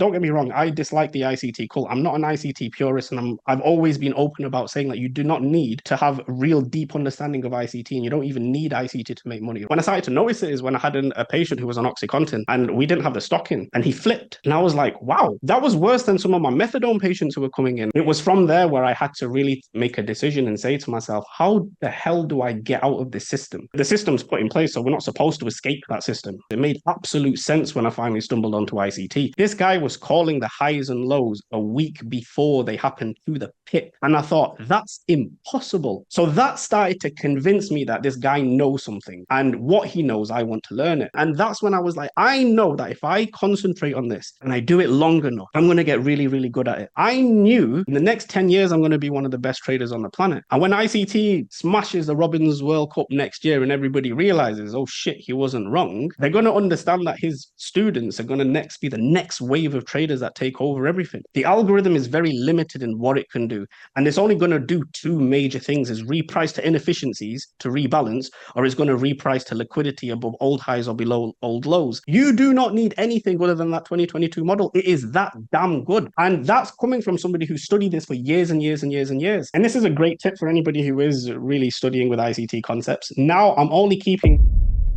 don't get me wrong, I dislike the ICT cult. I'm not an ICT purist, and I've always been open about saying that you do not need to have a real deep understanding of ICT, and you don't even need ICT to make money. When I started to notice it is when I had a patient who was on OxyContin, and we didn't have the stock in, and he flipped. And I was like, wow, that was worse than some of my methadone patients who were coming in. It was from there where I had to really make a decision and say to myself, how the hell do I get out of this system? The system's put in place, so we're not supposed to escape that system. It made absolute sense when I finally stumbled onto ICT. This guy was calling the highs and lows a week before they happened to the pit. And I thought, that's impossible. So that started to convince me that this guy knows something. And what he knows, I want to learn it. And that's when I was like, I know that if I concentrate on this and I do it long enough, I'm going to get really, really good at it. I knew in the next 10 years, I'm going to be one of the best traders on the planet. And when ICT smashes the Robins World Cup next year and everybody realizes, oh shit, he wasn't wrong, they're going to understand that his students are going to next be the next wave of traders that take over everything. The algorithm is very limited in what it can do. And it's only going to do two major things: is reprice to inefficiencies to rebalance, or it's going to reprice to liquidity above old highs or below old lows. You do not need anything other than that 2022 model. It is that damn good. And that's coming from somebody who studied this for years and years and years and years. And this is a great tip for anybody who is really studying with ICT concepts. Now I'm only keeping...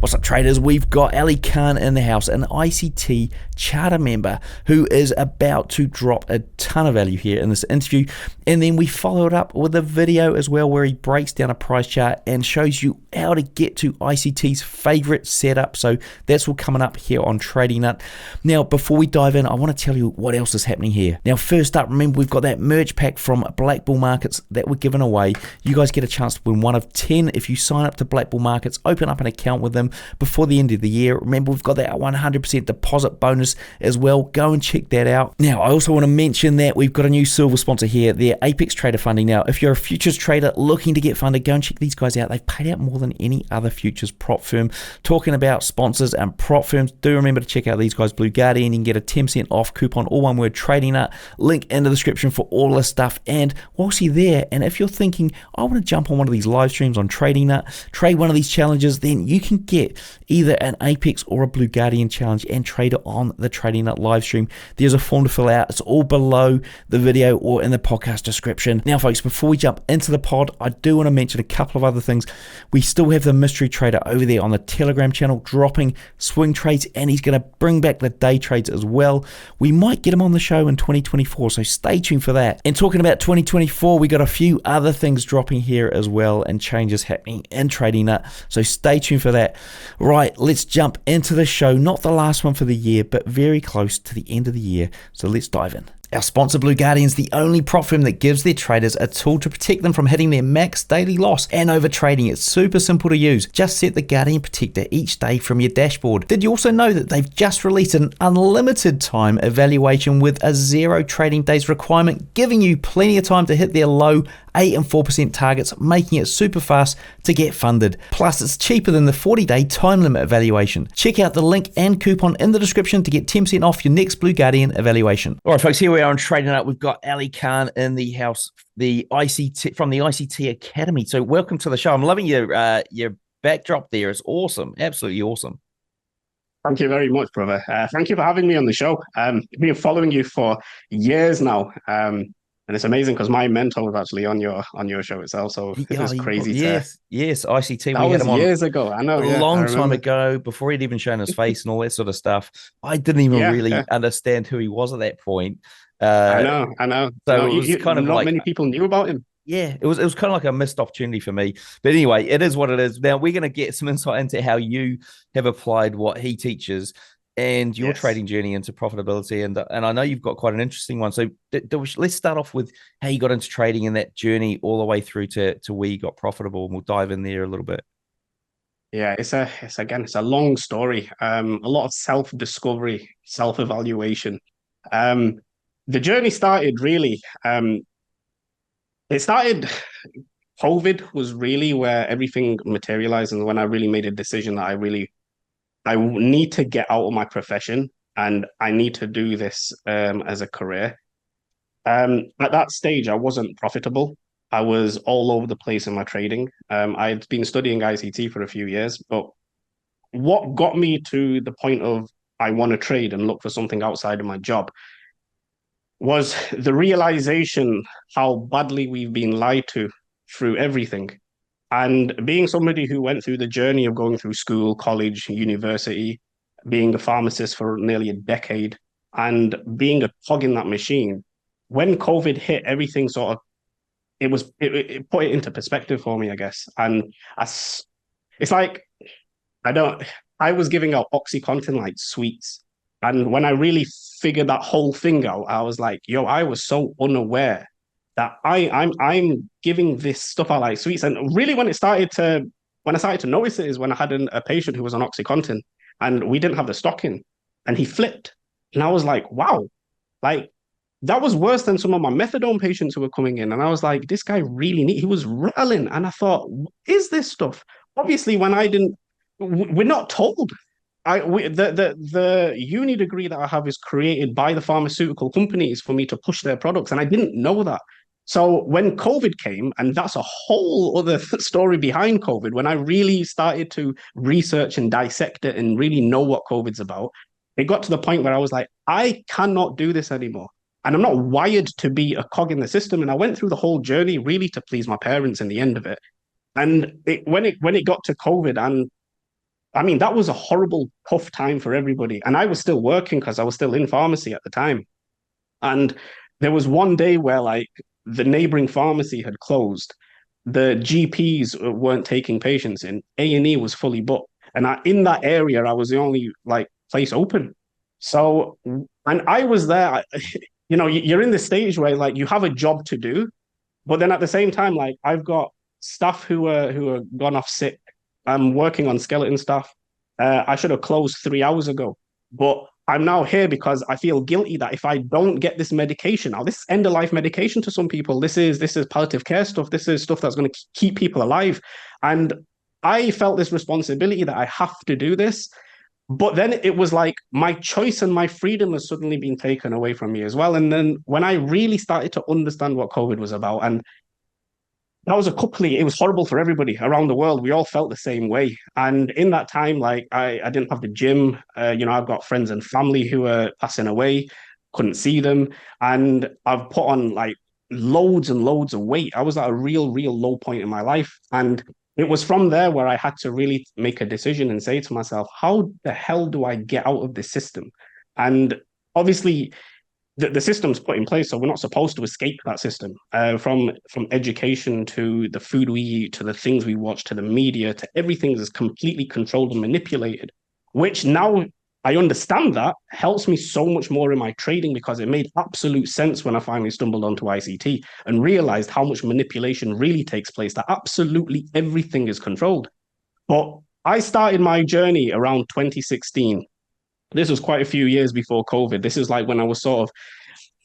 What's up, traders? We've got Ali Khan in the house, an ICT charter member who is about to drop a ton of value here in this interview. And then we follow it up with a video as well where he breaks down a price chart and shows you how to get to ICT's favorite setup. So that's all coming up here on Trading Nut. Now, before we dive in, I want to tell you what else is happening here. Now, first up, remember we've got that merch pack from BLACKBULL Markets that we're giving away. You guys get a chance to win one of 10 if you sign up to BLACKBULL Markets, open up an account with them before the end of the year. Remember, we've got that 100% deposit bonus as well. Go and check that out. Now, I also want to mention that we've got a new silver sponsor here, their Apex Trader Funding. Now, if you're a futures trader looking to get funded, go and check these guys out. They've paid out more than any other futures prop firm. Talking about sponsors and prop firms, do remember to check out these guys, Blue Guardian. You can get a 10% off coupon, all one word, Trading Nut. Link in the description for all this stuff. And whilst you're there, and if you're thinking, I want to jump on one of these live streams on Trading Nut, trade one of these challenges, then you can get either an Apex or a Blue Guardian challenge and trade it on the Trading Nut live stream. There's a form to fill out. It's all below the video or in the podcast description. Now, folks, before we jump into the pod, I do want to mention a couple of other things. We still have the mystery trader over there on the Telegram channel dropping swing trades, and he's going to bring back the day trades as well. We might get him on the show in 2024, so stay tuned for that. And talking about 2024, we got a few other things dropping here as well and changes happening in Trading Nut, so stay tuned for that. Right, let's jump into the show. Not the last one for the year, but very close to the end of the year. So let's dive in. Our sponsor, Blue Guardian, is the only prop firm that gives their traders a tool to protect them from hitting their max daily loss and overtrading. It's super simple to use. Just set the Guardian Protector each day from your dashboard. Did you also know that they've just released an unlimited time evaluation with a 0 trading days requirement, giving you plenty of time to hit their low 8 and 4% targets, making it super fast to get funded. Plus, it's cheaper than the 40-day time limit evaluation. Check out the link and coupon in the description to get 10% off your next Blue Guardian evaluation. All right, folks, here we are on Trading Nut. We've got Ali Khan in the house, the ICT from the ICT Academy. So welcome to the show. I'm loving your backdrop there. It's awesome. Absolutely awesome. Thank you very much, brother. Thank you for having me on the show. I've been following you for years now. And it's amazing because my mentor was actually on your show itself. So it was crazy. Yes, ICT. That was years ago. I know. A long time ago, before he'd even shown his face and all that sort of stuff. I didn't even really understand who he was at that point. I know. So it was kind of not like many people knew about him. Yeah, it was kind of like a missed opportunity for me. But anyway, it is what it is. Now we're going to get some insight into how you have applied what he teaches and your trading journey into profitability. And I know you've got quite an interesting one. So let's start off with how you got into trading and that journey all the way through to where you got profitable. And we'll dive in there a little bit. Yeah, it's a long story. A lot of self-discovery, self-evaluation. The journey started really, COVID was really where everything materialized, and when I really made a decision that I need to get out of my profession and I need to do this as a career. At that stage, I wasn't profitable. I was all over the place in my trading. I'd been studying ICT for a few years, but what got me to the point of I want to trade and look for something outside of my job was the realization how badly we've been lied to through everything. And being somebody who went through the journey of going through school, college, university, being a pharmacist for nearly a decade, and being a cog in that machine, when COVID hit, everything sort of it put it into perspective for me, I guess. And it's like I don't. I was giving out OxyContin like sweets, and when I really figured that whole thing out, I was like, "Yo, I was so unaware that I'm giving this stuff out like sweets." And really, when I started to notice it is when I had a patient who was on OxyContin, and we didn't have the stock in, and he flipped, and I was like, "Wow, like." That was worse than some of my methadone patients who were coming in. And I was like, this guy really he was rattling. And I thought, is this stuff? Obviously, when I didn't we're not told. The uni degree that I have is created by the pharmaceutical companies for me to push their products, and I didn't know that. So when COVID came, and that's a whole other story behind COVID, when I really started to research and dissect it and really know what COVID's about, it got to the point where I was like, I cannot do this anymore. And I'm not wired to be a cog in the system. And I went through the whole journey really to please my parents in the end of it. And when it got to COVID, and I mean, that was a horrible, tough time for everybody. And I was still working because I was still in pharmacy at the time. And there was one day where like the neighboring pharmacy had closed. The GPs weren't taking patients in. A&E was fully booked. And in that area, I was the only like place open. So, and I was there, you're in the stage where like you have a job to do, but then at the same time, like I've got staff who are gone off sick. I'm working on skeleton stuff. I should have closed 3 hours ago, but I'm now here because I feel guilty that if I don't get this medication, now this is end of life medication to some people. This is palliative care stuff. This is stuff that's going to keep people alive, and I felt this responsibility that I have to do this. But then it was like my choice and my freedom has suddenly been taken away from me as well. And then when I really started to understand what COVID was about, and that was it was horrible for everybody around the world. We all felt the same way. And in that time, like I didn't have the gym. I've got friends and family who are passing away, couldn't see them. And I've put on like loads and loads of weight. I was at a real, real low point in my life. And it was from there where I had to really make a decision and say to myself, how the hell do I get out of this system? And obviously, the system's put in place, so we're not supposed to escape that system. From education to the food we eat, to the things we watch, to the media, to everything is completely controlled and manipulated. Which now I understand that helps me so much more in my trading because it made absolute sense when I finally stumbled onto ICT and realized how much manipulation really takes place. That absolutely everything is controlled. But I started my journey around 2016. This was quite a few years before COVID. This is like when I was sort of,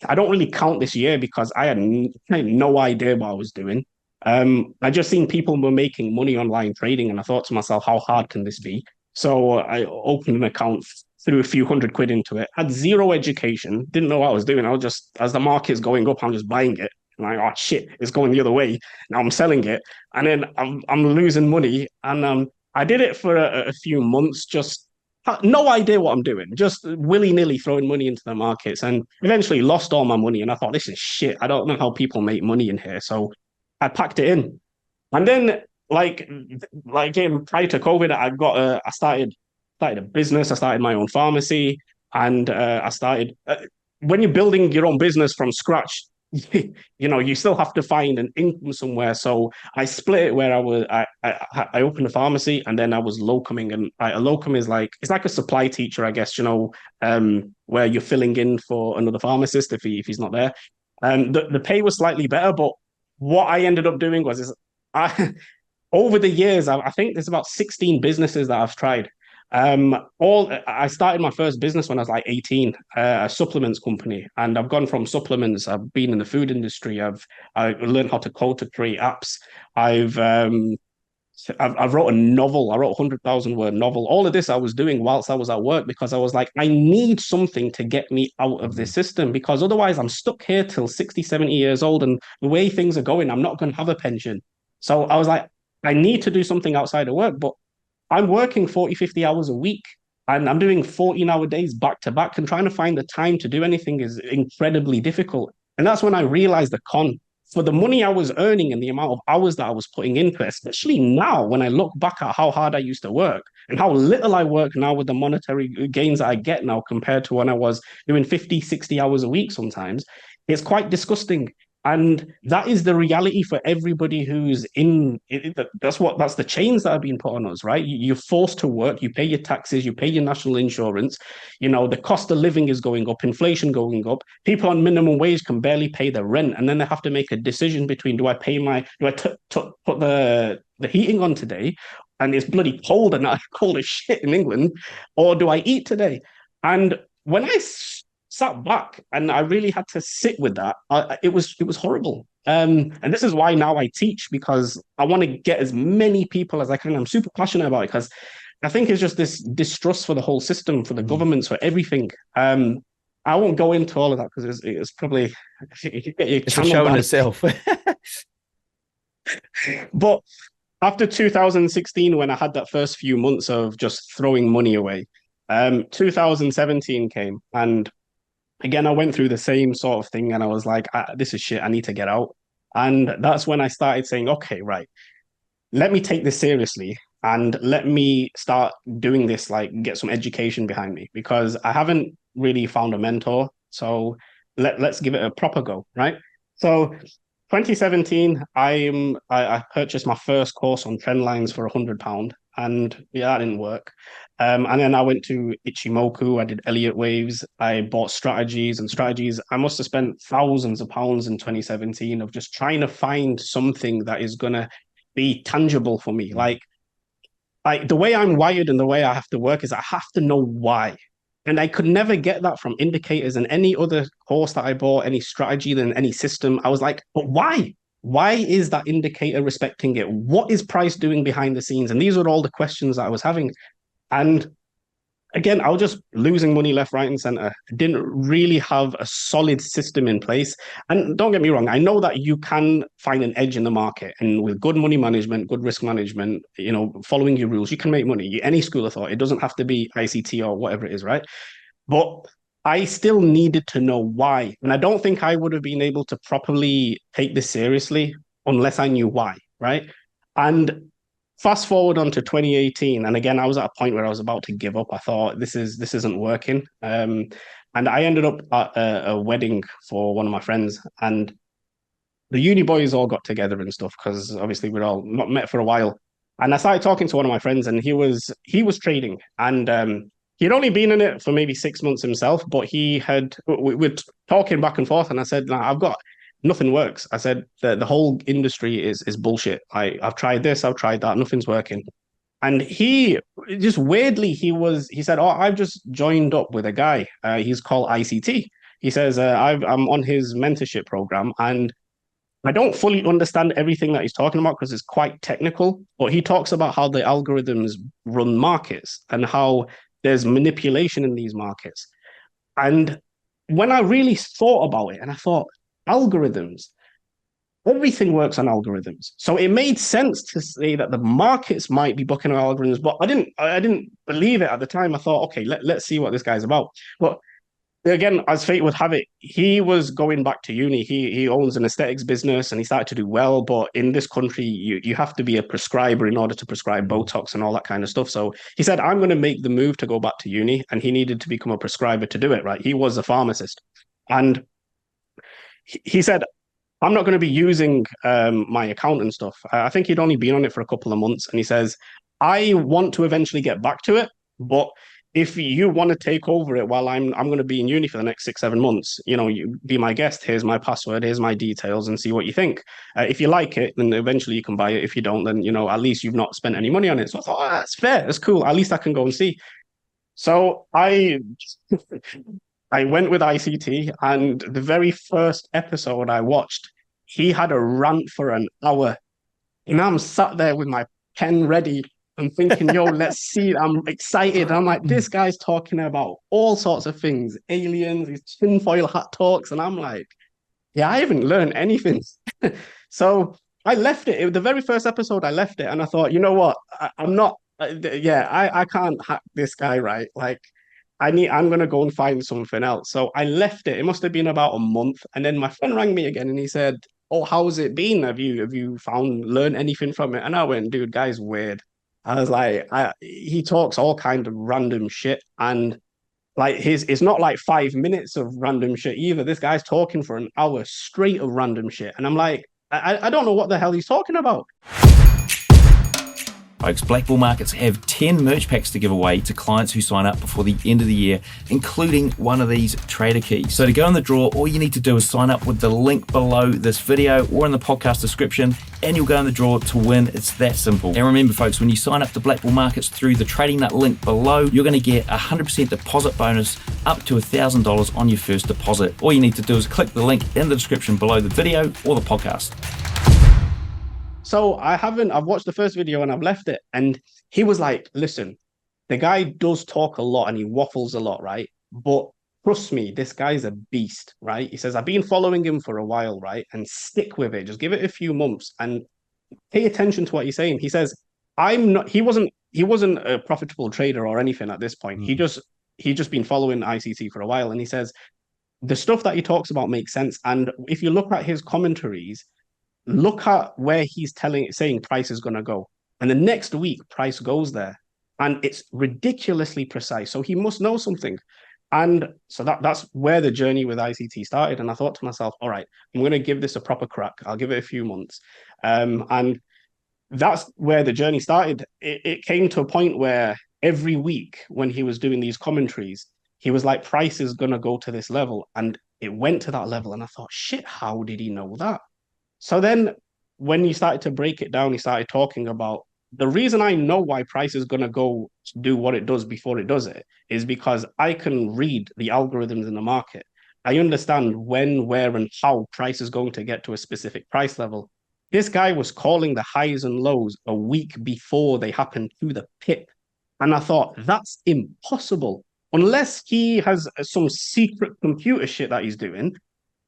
I don't really count this year because I had no idea what I was doing. I just seen people were making money online trading, and I thought to myself, how hard can this be? So I opened an account, threw a few hundred quid into it, had zero education, didn't know what I was doing. I was just, as the market's going up, I'm just buying it. I'm like, oh shit, it's going the other way. Now I'm selling it, and then I'm losing money. And I did it for a few months, just no idea what I'm doing, just willy nilly throwing money into the markets, and eventually lost all my money. And I thought, this is shit. I don't know how people make money in here. So I packed it in. And then, prior to COVID, I started a business. I started my own pharmacy, and I started. When you're building your own business from scratch, you still have to find an income somewhere. So I split it where I opened a pharmacy, and then I was locuming. And a locum is like, it's like a supply teacher, I guess, where you're filling in for another pharmacist if he's not there. The pay was slightly better, but what I ended up doing I over the years, I think there's about 16 businesses that I've tried. All I started my first business when I was like 18, a supplements company, and I've gone from supplements. I've been in the food industry. I learned how to code to create apps. I've wrote a novel. I wrote a 100,000 word novel. All of this I was doing whilst I was at work because I was like, I need something to get me out of this system because otherwise I'm stuck here till 60, 70 years old. And the way things are going, I'm not going to have a pension. So I was like, I need to do something outside of work, but I'm working 40, 50 hours a week. And I'm doing 14-hour days back to back, and trying to find the time to do anything is incredibly difficult. And that's when I realized the con. For the money I was earning and the amount of hours that I was putting into it, especially now when I look back at how hard I used to work and how little I work now with the monetary gains that I get now compared to when I was doing 50, 60 hours a week sometimes, it's quite disgusting. And that is the reality for everybody who's in it. That's the chains that are being put on us, right? You're forced to work, you pay your taxes, you pay your national insurance. You know, the cost of living is going up, inflation going up. People on minimum wage can barely pay their rent, and then they have to make a decision between do I put the heating on today, and it's bloody cold and cold as shit in England, or do I eat today? And when I sat back and I really had to sit with that, it was horrible. And this is why now I teach, because I want to get as many people as I can. I'm super passionate about it because I think it's just this distrust for the whole system, for the governments, for everything. I won't go into all of that because it's probably you get your It's a channel show in banned. itself. But after 2016, when I had that first few months of just throwing money away, 2017 came, and again, I went through the same sort of thing, and I was like, this is shit. I need to get out. And that's when I started saying, okay, right, let me take this seriously and let me start doing this, like get some education behind me, because I haven't really found a mentor. So let's give it a proper go, right? So 2017, I purchased my first course on trend lines for £100, and yeah, that didn't work. And then I went to Ichimoku. I did Elliott waves. I bought strategies and strategies. I must have spent thousands of pounds in 2017 of just trying to find something that is gonna be tangible for me. Like the way I'm wired and the way I have to work is I have to know why. And I could never get that from indicators and any other course that I bought, any strategy, than any system. I was like, but why? Why is that indicator respecting it? What is price doing behind the scenes? And these were all the questions that I was having. And again, I was just losing money left, right, and center. Didn't really have a solid system in place. And don't get me wrong, I know that you can find an edge in the market, and with good money management, good risk management, following your rules, you can make money. Any school of thought, it doesn't have to be ICT or whatever it is, right? But I still needed to know why. And I don't think I would have been able to properly take this seriously unless I knew why, right? And fast forward on to 2018, and again, I was at a point where I was about to give up. I thought this isn't working. And I ended up at a wedding for one of my friends, and the uni boys all got together and stuff because obviously we're all not met for a while. And I started talking to one of my friends, and he was trading, and he'd only been in it for maybe 6 months himself, but we're talking back and forth, and I said, nah, I've got nothing works. I said the whole industry is bullshit. I've tried this, I've tried that, nothing's working. And he just weirdly he said, oh, I've just joined up with a guy. He's called ICT. He says I'm on his mentorship program, and I don't fully understand everything that he's talking about because it's quite technical, but he talks about how the algorithms run markets and how there's manipulation in these markets. And when I really thought about it, and I thought, algorithms, everything works on algorithms. So it made sense to say that the markets might be booking on algorithms, but I didn't believe it at the time. I thought, okay, let's see what this guy's about. But again, as fate would have it, he was going back to uni. He owns an aesthetics business and he started to do well. But in this country, you have to be a prescriber in order to prescribe Botox and all that kind of stuff. So he said, I'm going to make the move to go back to uni. And he needed to become a prescriber to do it, right? He was a pharmacist. And he said, I'm not going to be using my account and stuff. I think he'd only been on it for a couple of months. And he says, I want to eventually get back to it, but if you want to take over it while I'm going to be in uni for the next 6, 7 months, you be my guest. Here's my password. Here's my details, and see what you think. If you like it, then eventually you can buy it. If you don't, then at least you've not spent any money on it. So I thought, that's fair. That's cool. At least I can go and see. So I went with ICT, and the very first episode I watched, he had a rant for an hour, and I'm sat there with my pen ready. I'm thinking, yo, let's see. I'm excited. I'm like, this guy's talking about all sorts of things, aliens, his tinfoil hat talks. And I'm like, yeah, I haven't learned anything. So I left it. The very first episode, I left it. And I thought, you know what? I'm not yeah, I can't hack this guy, right? Like, I'm gonna go and find something else. So I left it. It must have been about a month, and then my friend rang me again, and he said, "Oh, how's it been? Have you learned anything from it?" And I went, "Dude, guy's weird." I was like, he talks all kind of random shit, and like it's not like 5 minutes of random shit either. This guy's talking for an hour straight of random shit, and I'm like, I don't know what the hell he's talking about. Folks, Black Bull Markets have 10 merch packs to give away to clients who sign up before the end of the year, including one of these trader keys. So to go in the draw, all you need to do is sign up with the link below this video or in the podcast description, and you'll go in the draw to win. It's that simple. And remember, folks, when you sign up to Black Bull Markets through the Trading Nut link below, you're going to get a 100% deposit bonus up to $1,000 on your first deposit. All you need to do is click the link in the description below the video or the podcast. So I've watched the first video and I've left it. And he was like, listen, the guy does talk a lot and he waffles a lot, right? But trust me, this guy's a beast, right? He says, I've been following him for a while, right? And stick with it. Just give it a few months and pay attention to what he's saying. He says, he wasn't a profitable trader or anything at this point. He just been following ICT for a while. And he says, the stuff that he talks about makes sense. And if you look at his commentaries, look at where he's saying price is going to go. And the next week, price goes there. And it's ridiculously precise. So he must know something. And so that's where the journey with ICT started. And I thought to myself, all right, I'm going to give this a proper crack. I'll give it a few months. And that's where the journey started. It came to a point where every week when he was doing these commentaries, he was like, price is going to go to this level. And it went to that level. And I thought, shit, how did he know that? So then when he started to break it down, he started talking about the reason I know why price is going to go do what it does before it does it is because I can read the algorithms in the market. I understand when, where, and how price is going to get to a specific price level. This guy was calling the highs and lows a week before they happened to the pip. And I thought, that's impossible. Unless he has some secret computer shit that he's doing,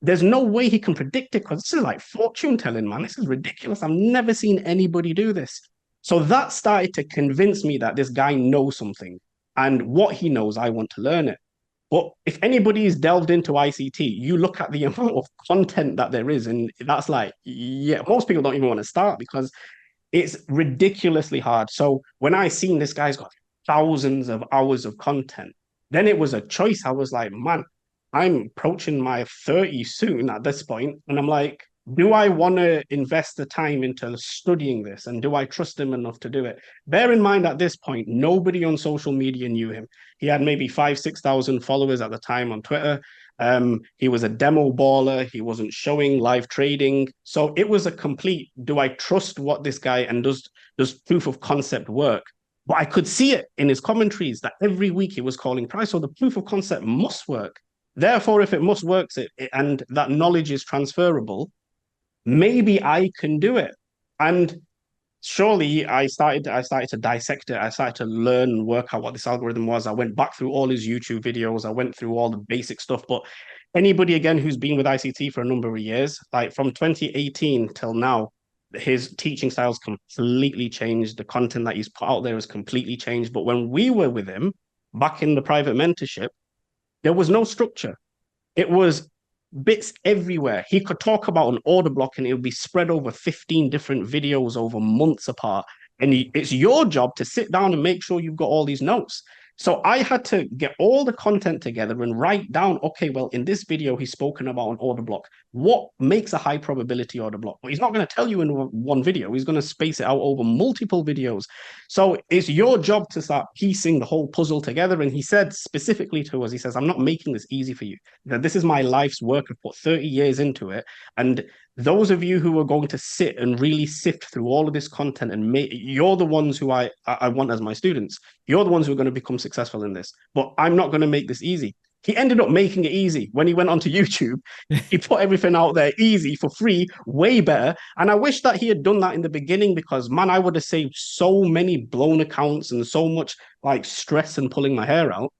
there's no way he can predict it because this is like fortune telling, man. This is ridiculous. I've never seen anybody do this. So that started to convince me that this guy knows something. And what he knows, I want to learn it. But if anybody's delved into ICT, you look at the amount of content that there is, and that's like, yeah, most people don't even want to start because it's ridiculously hard. So when I seen this guy's got thousands of hours of content, then it was a choice. I was like, man, I'm approaching my 30 soon at this point, and I'm like, do I want to invest the time into studying this, and do I trust him enough to do it? Bear in mind, at this point, nobody on social media knew him. He had maybe 6,000 followers at the time on Twitter. He was a demo baller. He wasn't showing live trading. So it was a complete, do I trust what this guy, and does proof of concept work? But I could see it in his commentaries that every week he was calling price. So the proof of concept must work. Therefore, if it must work and that knowledge is transferable, maybe I can do it. And surely I started to dissect it. I started to learn and work out what this algorithm was. I went back through all his YouTube videos. I went through all the basic stuff. But anybody, again, who's been with ICT for a number of years, like from 2018 till now, his teaching style's completely changed. The content that he's put out there has completely changed. But when we were with him back in the private mentorship, there was no structure. It was bits everywhere. He could talk about an order block and it would be spread over 15 different videos over months apart. And it's your job to sit down and make sure you've got all these notes. So I had to get all the content together and write down, okay, well, in this video, he's spoken about an order block. What makes a high probability order block? Well, he's not going to tell you in one video. He's going to space it out over multiple videos. So it's your job to start piecing the whole puzzle together. And he said specifically to us, he says, I'm not making this easy for you. That this is my life's work. I've put 30 years into it. And those of you who are going to sit and really sift through all of this content and you're the ones who I want as my students. You're the ones who are going to become successful in this, but I'm not going to make this easy. He ended up making it easy. When he went onto YouTube, he put everything out there easy for free, way better. And I wish that he had done that in the beginning because, man, I would have saved so many blown accounts and so much like stress and pulling my hair out.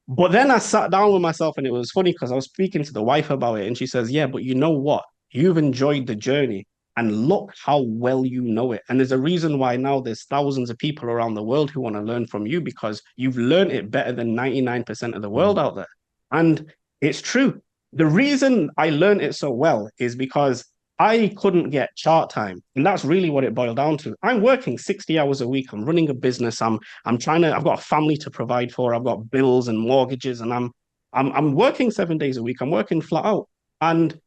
But then I sat down with myself and it was funny because I was speaking to the wife about it and she says, yeah, but you know what? You've enjoyed the journey. and look how well you know it. And there's a reason why now there's thousands of people around the world who want to learn from you because you've learned it better than 99% of the world out there. And it's true. The reason I learned it so well is because I couldn't get chart time. And that's really what it boiled down to. I'm working 60 hours a week. I'm running a business. I've got a family to provide for. I've got bills and mortgages, and I'm working 7 days a week. I'm working flat out. And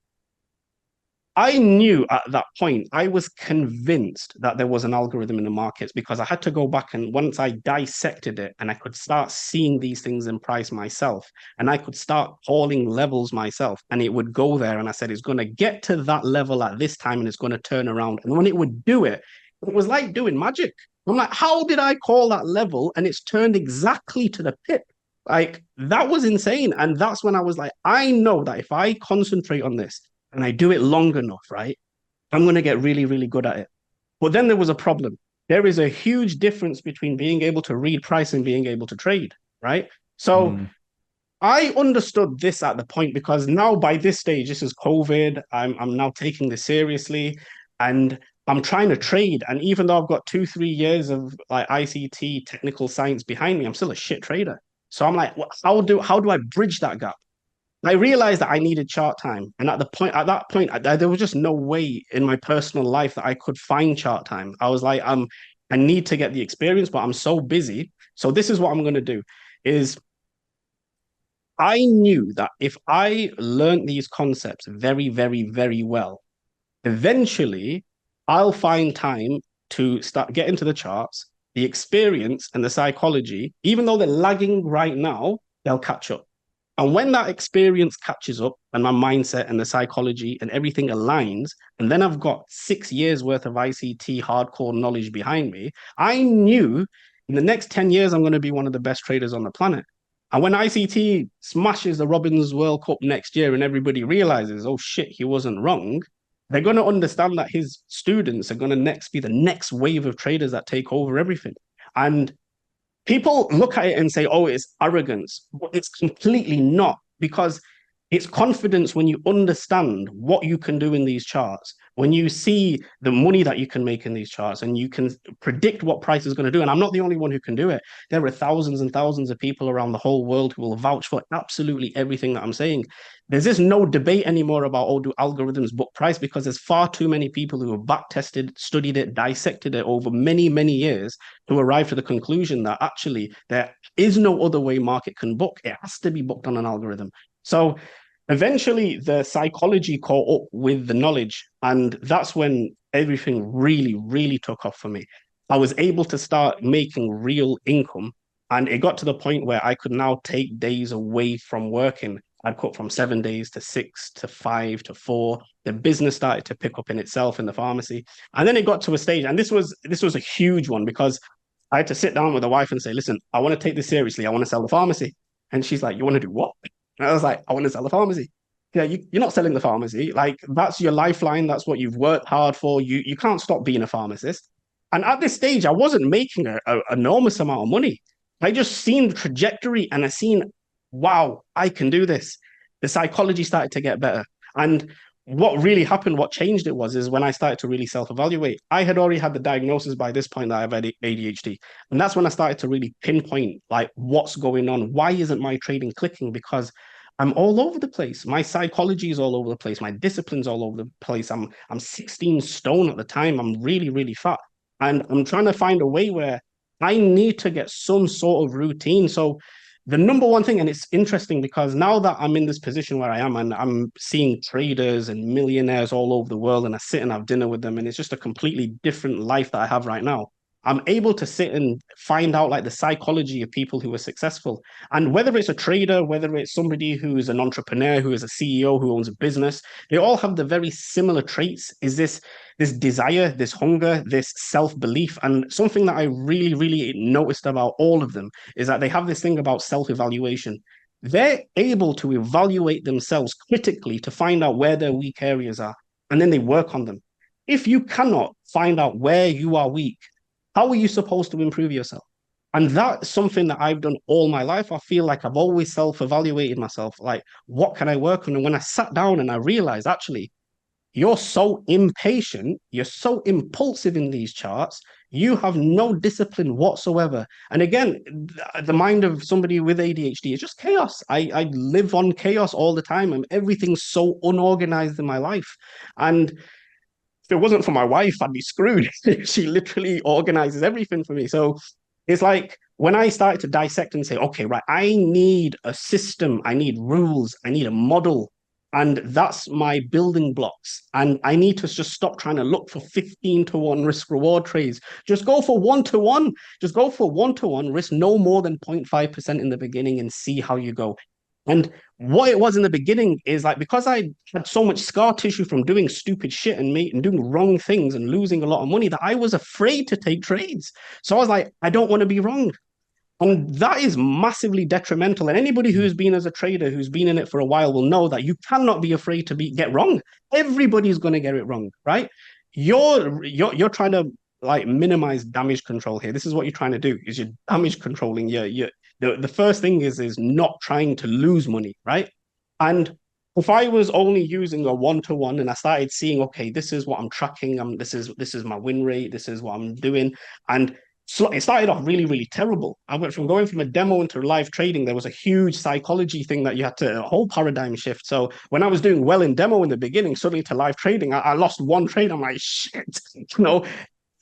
I knew at that point, I was convinced that there was an algorithm in the markets because I had to go back and once I dissected it and I could start seeing these things in price myself and I could start calling levels myself and it would go there. And I said, it's going to get to that level at this time and it's going to turn around. And when it would do it, it was like doing magic. I'm like, how did I call that level? And it's turned exactly to the pip. Like that was insane. And that's when I was like, I know that if I concentrate on this, and I do it long enough, right, I'm going to get really, really good at it. But then there was a problem. There is a huge difference between being able to read price and being able to trade, right? So Mm. I understood this at the point because now by this stage, this is COVID. I'm now taking this seriously and I'm trying to trade. And even though I've got 2, 3 years of like ICT technical science behind me, I'm still a shit trader. So I'm like, how do I bridge that gap? I realized that I needed chart time. And at that point, there was just no way in my personal life that I could find chart time. I was like, I need to get the experience, but I'm so busy. So this is what I'm going to do is I knew that if I learned these concepts very, very, very well, eventually I'll find time to start get into the charts, the experience and the psychology, even though they're lagging right now, they'll catch up. And when that experience catches up and my mindset and the psychology and everything aligns, and then I've got 6 years worth of ICT hardcore knowledge behind me, I knew in the next 10 years, I'm going to be one of the best traders on the planet. And when ICT smashes the Robins World Cup next year and everybody realizes, oh shit, he wasn't wrong, they're going to understand that his students are going to next be the next wave of traders that take over everything. And people look at it and say, oh, it's arrogance. But it's completely not because it's confidence when you understand what you can do in these charts, when you see the money that you can make in these charts and you can predict what price is going to do. And I'm not the only one who can do it. There are thousands and thousands of people around the whole world who will vouch for absolutely everything that I'm saying. There's just no debate anymore about, oh, do algorithms book price? Because there's far too many people who have back tested, studied it, dissected it over many, many years to arrive to the conclusion that actually there is no other way market can book. It has to be booked on an algorithm. So eventually the psychology caught up with the knowledge. And that's when everything really, really took off for me. I was able to start making real income. And it got to the point where I could now take days away from working. I'd cut from 7 days to 6 to 5 to 4. The business started to pick up in itself in the pharmacy. And then it got to a stage, and this was a huge one because I had to sit down with the wife and say, listen, I want to take this seriously. I want to sell the pharmacy. And she's like, you want to do what? And I was like, I want to sell the pharmacy. Yeah, you're not selling the pharmacy. Like, that's your lifeline. That's what you've worked hard for. You can't stop being a pharmacist. And at this stage, I wasn't making an enormous amount of money. I just seen the trajectory and I seen, wow, I can do this. The psychology started to get better. And what really happened, what changed it is when I started to really self-evaluate. I had already had the diagnosis by this point that I have ADHD. And that's when I started to really pinpoint like what's going on. Why isn't my trading clicking? Because I'm all over the place. My psychology is all over the place. My discipline's all over the place. I'm 16 stone at the time. I'm really, really fat. And I'm trying to find a way where I need to get some sort of routine. So the number one thing, and it's interesting because now that I'm in this position where I am and I'm seeing traders and millionaires all over the world and I sit and have dinner with them and it's just a completely different life that I have right now. I'm able to sit and find out like the psychology of people who are successful. And whether it's a trader, whether it's somebody who's an entrepreneur, who is a CEO, who owns a business, they all have the very similar traits. Is this desire, this hunger, this self-belief. And something that I really, really noticed about all of them is that they have this thing about self-evaluation. They're able to evaluate themselves critically to find out where their weak areas are, and then they work on them. If you cannot find out where you are weak, how are you supposed to improve yourself? And that's something that I've done all my life. I feel like I've always self-evaluated myself. Like, what can I work on? And when I sat down and I realized, actually, you're so impatient, you're so impulsive in these charts, you have no discipline whatsoever. And again, the mind of somebody with ADHD is just chaos. I live on chaos all the time, and everything's so unorganized in my life. And if it wasn't for my wife, I'd be screwed. She literally organizes everything for me. So it's like when I started to dissect and say, okay, right, I need a system, I need rules, I need a model. And that's my building blocks. And I need to just stop trying to look for 15-to-1 risk reward trades. Just go for 1-to-1. Just go for 1-to-1, risk no more than 0.5% in the beginning and see how you go. And what it was in the beginning is like because I had so much scar tissue from doing stupid shit and doing wrong things and losing a lot of money that I was afraid to take trades. So I was like, I don't want to be wrong. And that is massively detrimental. And anybody who's been as a trader, who's been in it for a while, will know that you cannot be afraid to get wrong. Everybody's going to get it wrong, right? You're trying to like minimize damage control here. This is what you're trying to do: is you're damage controlling. The first thing is not trying to lose money, right? And if I was only using a 1-to-1 and I started seeing, okay, this is what I'm tracking, this is my win rate, this is what I'm doing, and so it started off really, really terrible. I went from going from a demo into live trading. There was a huge psychology thing that you had to, a whole paradigm shift. So when I was doing well in demo in the beginning, suddenly to live trading, I lost one trade. I'm like, shit,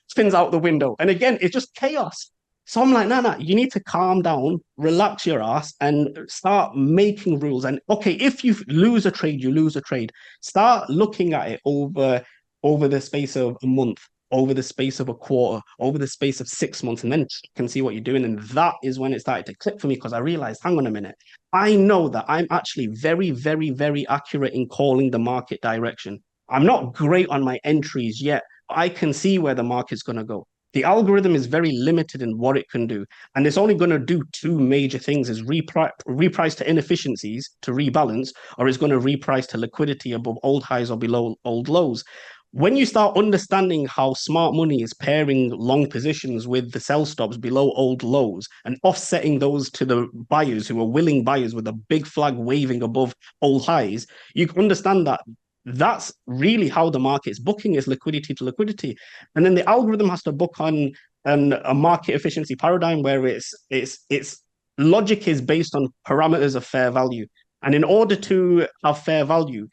spins out the window. And again, it's just chaos. So I'm like, no, you need to calm down, relax your ass, and start making rules. And okay, if you lose a trade, you lose a trade. Start looking at it over the space of a month, over the space of a quarter, over the space of 6 months, and then you can see what you're doing. And that is when it started to click for me because I realized, hang on a minute, I know that I'm actually very, very, very accurate in calling the market direction. I'm not great on my entries yet, but I can see where the market's going to go. The algorithm is very limited in what it can do. And it's only going to do two major things: is reprice to inefficiencies to rebalance, or it's going to reprice to liquidity above old highs or below old lows. When you start understanding how smart money is pairing long positions with the sell stops below old lows and offsetting those to the buyers who are willing buyers with a big flag waving above old highs, you can understand that that's really how the market is booking, is liquidity to liquidity. And then the algorithm has to book on a market efficiency paradigm where its logic is based on parameters of fair value. And in order to have fair value,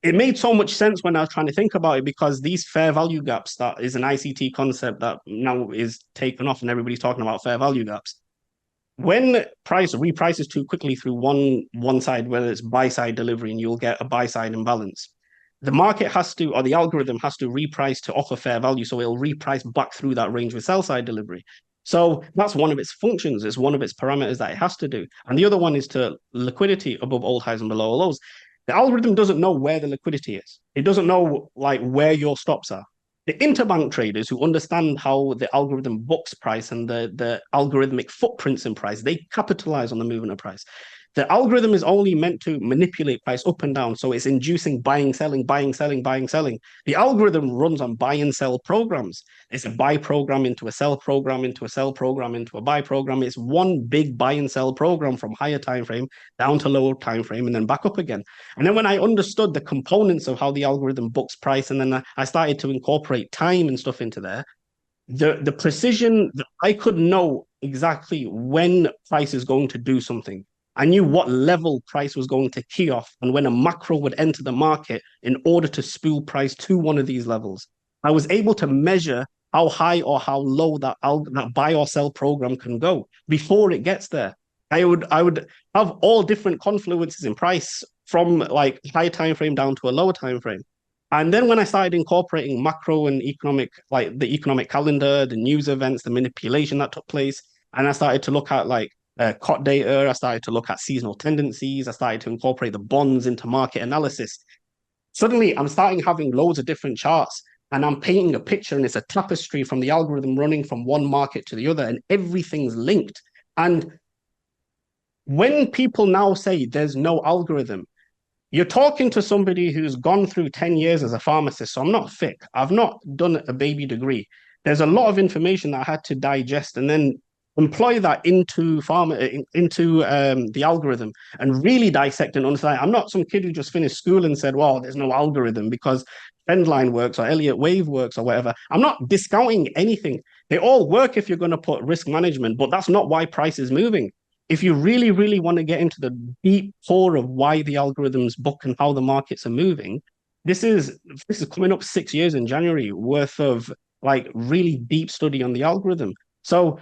it made so much sense when I was trying to think about it, because these fair value gaps, that is an ICT concept that now is taken off and everybody's talking about fair value gaps. When price reprices too quickly through one side, whether it's buy side delivery, and you'll get a buy side imbalance, the market has to, or the algorithm has to reprice to offer fair value. So it'll reprice back through that range with sell side delivery. So that's one of its functions, it's one of its parameters that it has to do. And the other one is to liquidity above old highs and below lows. The algorithm doesn't know where the liquidity is. It doesn't know like where your stops are. The interbank traders who understand how the algorithm books price and the algorithmic footprints in price, they capitalize on the movement of price. The algorithm is only meant to manipulate price up and down. So it's inducing buying, selling, buying, selling, buying, selling. The algorithm runs on buy and sell programs. It's a buy program into a sell program, into a sell program, into a buy program. It's one big buy and sell program from higher time frame down to lower time frame and then back up again. And then when I understood the components of how the algorithm books price, and then I started to incorporate time and stuff into there, the precision, I could know exactly when price is going to do something. I knew what level price was going to key off and when a macro would enter the market in order to spool price to one of these levels. I was able to measure how high or how low that buy or sell program can go before it gets there. I would have all different confluences in price from like high time frame down to a lower time frame. And then when I started incorporating macro and economic, like the economic calendar, the news events, the manipulation that took place, and I started to look at like COT data, I started to look at seasonal tendencies, I started to incorporate the bonds into market analysis. Suddenly, I'm starting having loads of different charts and I'm painting a picture, and it's a tapestry from the algorithm running from one market to the other, and everything's linked. And when people now say there's no algorithm, you're talking to somebody who's gone through 10 years as a pharmacist. So I'm not thick. I've not done a baby degree. There's a lot of information that I had to digest. And then employ that into into the algorithm and really dissect and understand. I'm not some kid who just finished school and said, well, there's no algorithm because trendline works or Elliott wave works or whatever. I'm not discounting anything. They all work if you're going to put risk management, but that's not why price is moving. If you really, really want to get into the deep core of why the algorithms book and how the markets are moving, this is this is coming up 6 years in January worth of like really deep study on the algorithm. So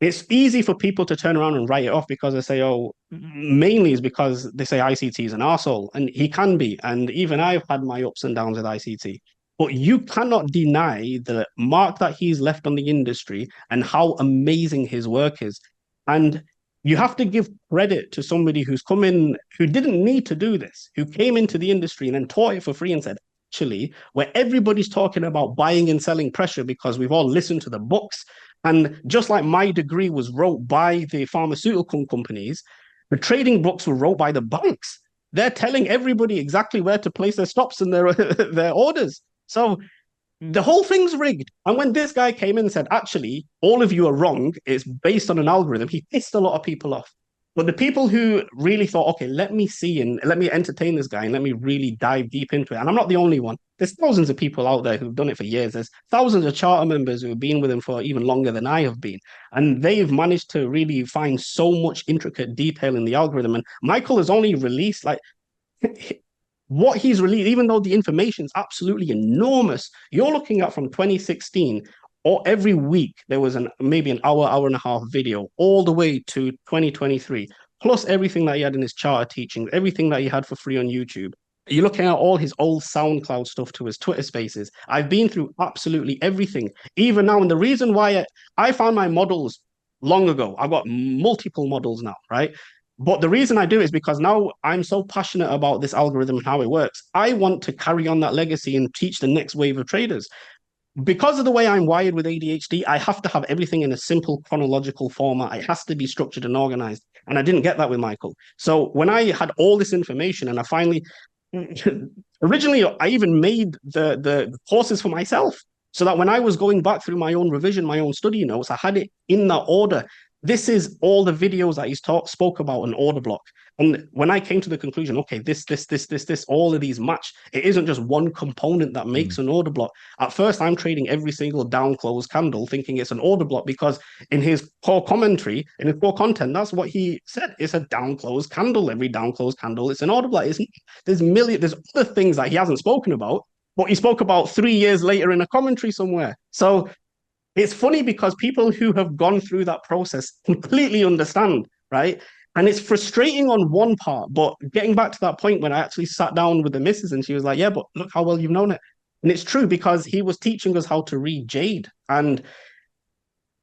it's easy for people to turn around and write it off because they say, oh, mainly is because they say ICT is an arsehole, and he can be. And even I've had my ups and downs with ICT. But you cannot deny the mark that he's left on the industry and how amazing his work is. And you have to give credit to somebody who's come in, who didn't need to do this, who came into the industry and then taught it for free and said, actually, where everybody's talking about buying and selling pressure because we've all listened to the books, and just like my degree was wrote by the pharmaceutical companies, the trading books were wrote by the banks. They're telling everybody exactly where to place their stops and their their orders. So the whole thing's rigged. And when this guy came in and said, actually, all of you are wrong, it's based on an algorithm, he pissed a lot of people off. But the people who really thought, okay, let me see and let me entertain this guy and let me really dive deep into it. And I'm not the only one. There's thousands of people out there who've done it for years. There's thousands of charter members who have been with him for even longer than I have been. And they've managed to really find so much intricate detail in the algorithm. And Michael has only released like what he's released, even though the information is absolutely enormous. You're looking at from 2016, or every week there was maybe an hour and a half video, all the way to 2023, plus everything that he had in his charter teachings, everything that he had for free on YouTube. You're looking at all his old SoundCloud stuff to his Twitter spaces. I've been through absolutely everything, even now. And the reason why I found my models long ago, I've got multiple models now, right? But the reason I do is because now I'm so passionate about this algorithm and how it works. I want to carry on that legacy and teach the next wave of traders. Because of the way I'm wired with ADHD, I have to have everything in a simple chronological format. It has to be structured and organized. And I didn't get that with Michael. So when I had all this information and I finally, originally, I even made the courses for myself so that when I was going back through my own revision, my own study notes, I had it in that order. This is all the videos that he's spoke about an order block. And when I came to the conclusion, okay, this, all of these match, it isn't just one component that makes an order block. At first, I'm trading every single down close candle, thinking it's an order block because in his core commentary, in his core content, that's what he said. It's a down close candle. Every down close candle, it's an order block. There's other things that he hasn't spoken about, but he spoke about 3 years later in a commentary somewhere. So it's funny because people who have gone through that process completely understand, right? And it's frustrating on one part, but getting back to that point when I actually sat down with the missus and she was like, yeah, but look how well you've known it. And it's true because he was teaching us how to read Jade. And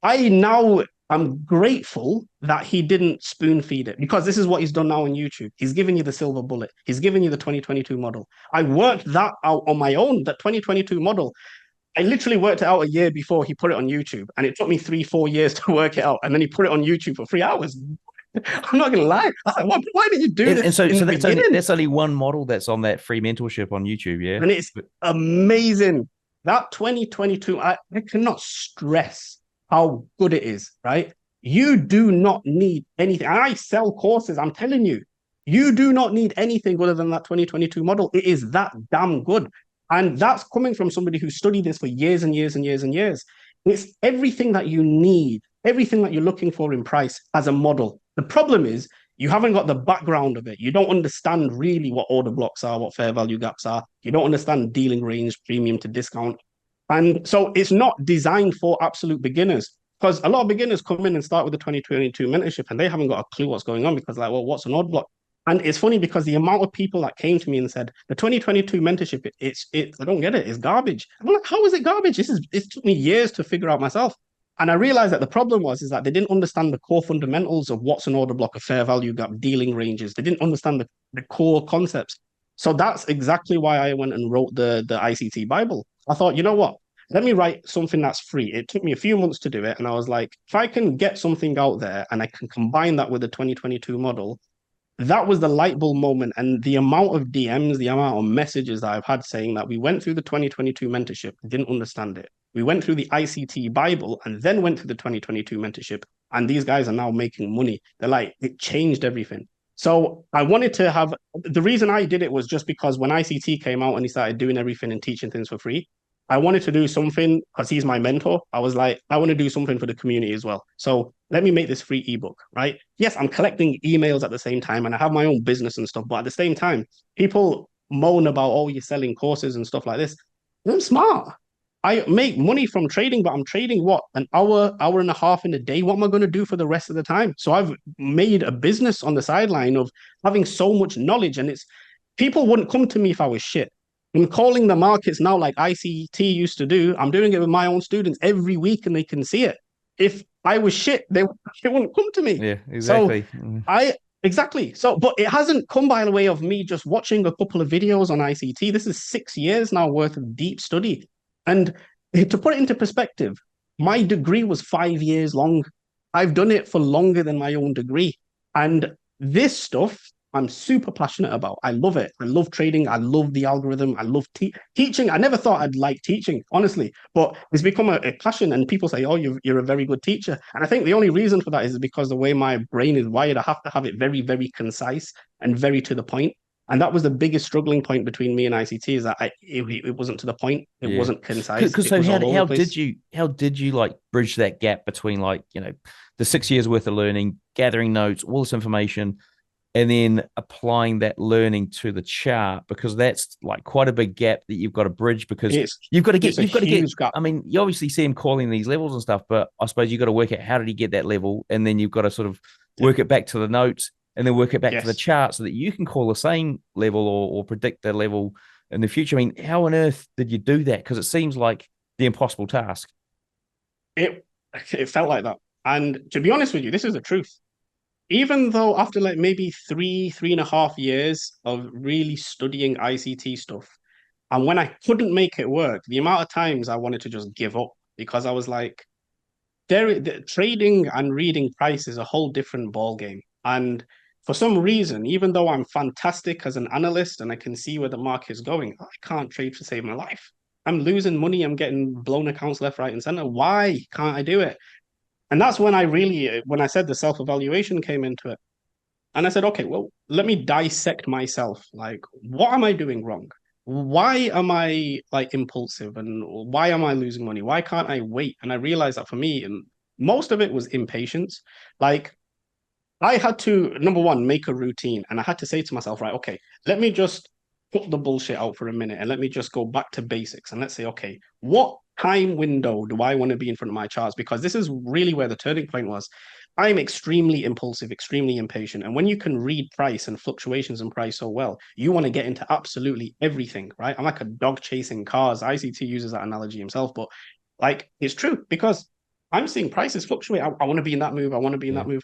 I now am grateful that he didn't spoon feed it because this is what he's done now on YouTube. He's given you the silver bullet. He's given you the 2022 model. I worked that out on my own, that 2022 model. I literally worked it out a year before he put it on YouTube, and it took me 3-4 years to work it out. And then he put it on YouTube for 3 hours. I'm not gonna lie. I was like, why did you do this? And so that's only one model that's on that free mentorship on YouTube, yeah. And it's amazing. That 2022, I cannot stress how good it is, right? You do not need anything. And I sell courses, I'm telling you, you do not need anything other than that 2022 model. It is that damn good. And that's coming from somebody who studied this for years and years and years and years. It's everything that you need, everything that you're looking for in price as a model. The problem is you haven't got the background of it. You don't understand really what order blocks are, what fair value gaps are. You don't understand dealing range, premium to discount. And so it's not designed for absolute beginners because a lot of beginners come in and start with the 2022 mentorship and they haven't got a clue what's going on because like, well, what's an order block? And it's funny because the amount of people that came to me and said, the 2022 mentorship, I don't get it. It's garbage. I'm like, how is it garbage? It took me years to figure out myself. And I realized that the problem is that they didn't understand the core fundamentals of what's an order block, a fair value gap, dealing ranges. They didn't understand the core concepts. So that's exactly why I went and wrote the ICT Bible. I thought, you know what? Let me write something that's free. It took me a few months to do it. And I was like, if I can get something out there and I can combine that with the 2022 model, that was the light bulb moment. And the amount of DMs, the amount of messages that I've had saying that we went through the 2022 mentorship, didn't understand it. We went through the ICT Bible and then went through the 2022 mentorship, And these guys are now making money. They're like, it changed everything. So I wanted to have the reason I did it was just because when ICT came out and he started doing everything and teaching things for free, I wanted to do something because he's my mentor. I was like, I want to do something for the community as well. So let me make this free ebook, right? Yes, I'm collecting emails at the same time and I have my own business and stuff. But at the same time, people moan about, oh, you're selling courses and stuff like this. I'm smart. I make money from trading, but I'm trading what, an hour, hour and a half in a day. What am I going to do for the rest of the time? So I've made a business on the sideline of having so much knowledge, and it's people wouldn't come to me if I was shit. I'm calling the markets now like ICT used to do. I'm doing it with my own students every week, and they can see it. If I was shit, they wouldn't come to me. Yeah, So exactly. exactly. So, but it hasn't come by the way of me just watching a couple of videos on ICT. This is 6 years now worth of deep study. And to put it into perspective, my degree was 5 years long. I've done it for longer than my own degree. And this stuff I'm super passionate about. I love it. I love trading. I love the algorithm. I love teaching. I never thought I'd like teaching, honestly, but it's become a passion. And people say, oh, you're a very good teacher. And I think the only reason for that is because the way my brain is wired, I have to have it very, very concise and very to the point. And that was the biggest struggling point between me and ICT is that it wasn't to the point. It Yeah. wasn't concise. Because It so was all over how the place. did you like bridge that gap between like, you know, the 6 years worth of learning, gathering notes, all this information, and then applying that learning to the chart? Because that's like quite a big gap that you've got to bridge, because It's you've got to get it's a huge gap. I mean, you obviously see him calling these levels and stuff, but I suppose you've got to work out how did he get that level, and then you've got to sort of Yeah. work it back to the notes and then work it back to the Yes. chart so that you can call the same level or predict the level in the future. I mean, how on earth did you do that? Because it seems like the impossible task. It it felt like that. And to be honest with you, this is the truth. Even though after like maybe 3.5 years of really studying ICT stuff, and when I couldn't make it work, the amount of times I wanted to just give up because I was like, trading and reading price is a whole different ball game. And for some reason, even though I'm fantastic as an analyst and I can see where the market is going, I can't trade to save my life. I'm losing money. I'm getting blown accounts left, right, and center. Why can't I do it? And that's when when I said the self-evaluation came into it. And I said, okay, well, let me dissect myself. Like, what am I doing wrong? Why am I like impulsive and why am I losing money? Why can't I wait? And I realized that for me, and most of it was impatience. Like, I had to, number one, make a routine. And I had to say to myself, right, okay, let me just put the bullshit out for a minute and let me just go back to basics. And let's say, okay, what time window do I want to be in front of my charts? Because this is really where the turning point was. I'm extremely impulsive, extremely impatient. And when you can read price and fluctuations in price so well, you want to get into absolutely everything, right? I'm like a dog chasing cars. ICT uses that analogy himself, but like it's true because I'm seeing prices fluctuate. I want to be in that move. I want to be in Yeah. that move.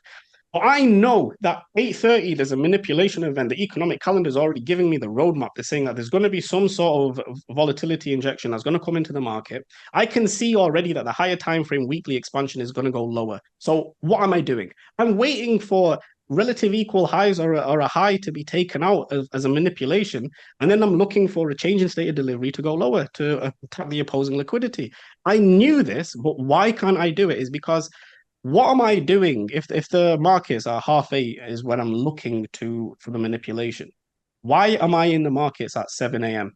But I know that 8:30, there's a manipulation event. The economic calendar is already giving me the roadmap. They're saying that there's going to be some sort of volatility injection that's going to come into the market. I can see already that the higher time frame weekly expansion is going to go lower. So what am I doing? I'm waiting for relative equal highs or a high to be taken out as a manipulation. And then I'm looking for a change in state of delivery to go lower to attack the opposing liquidity. I knew this, but why can't I do it? Is because what am I doing if the markets are 8:30 is when I'm looking to for the manipulation? Why am I in the markets at 7 a.m.?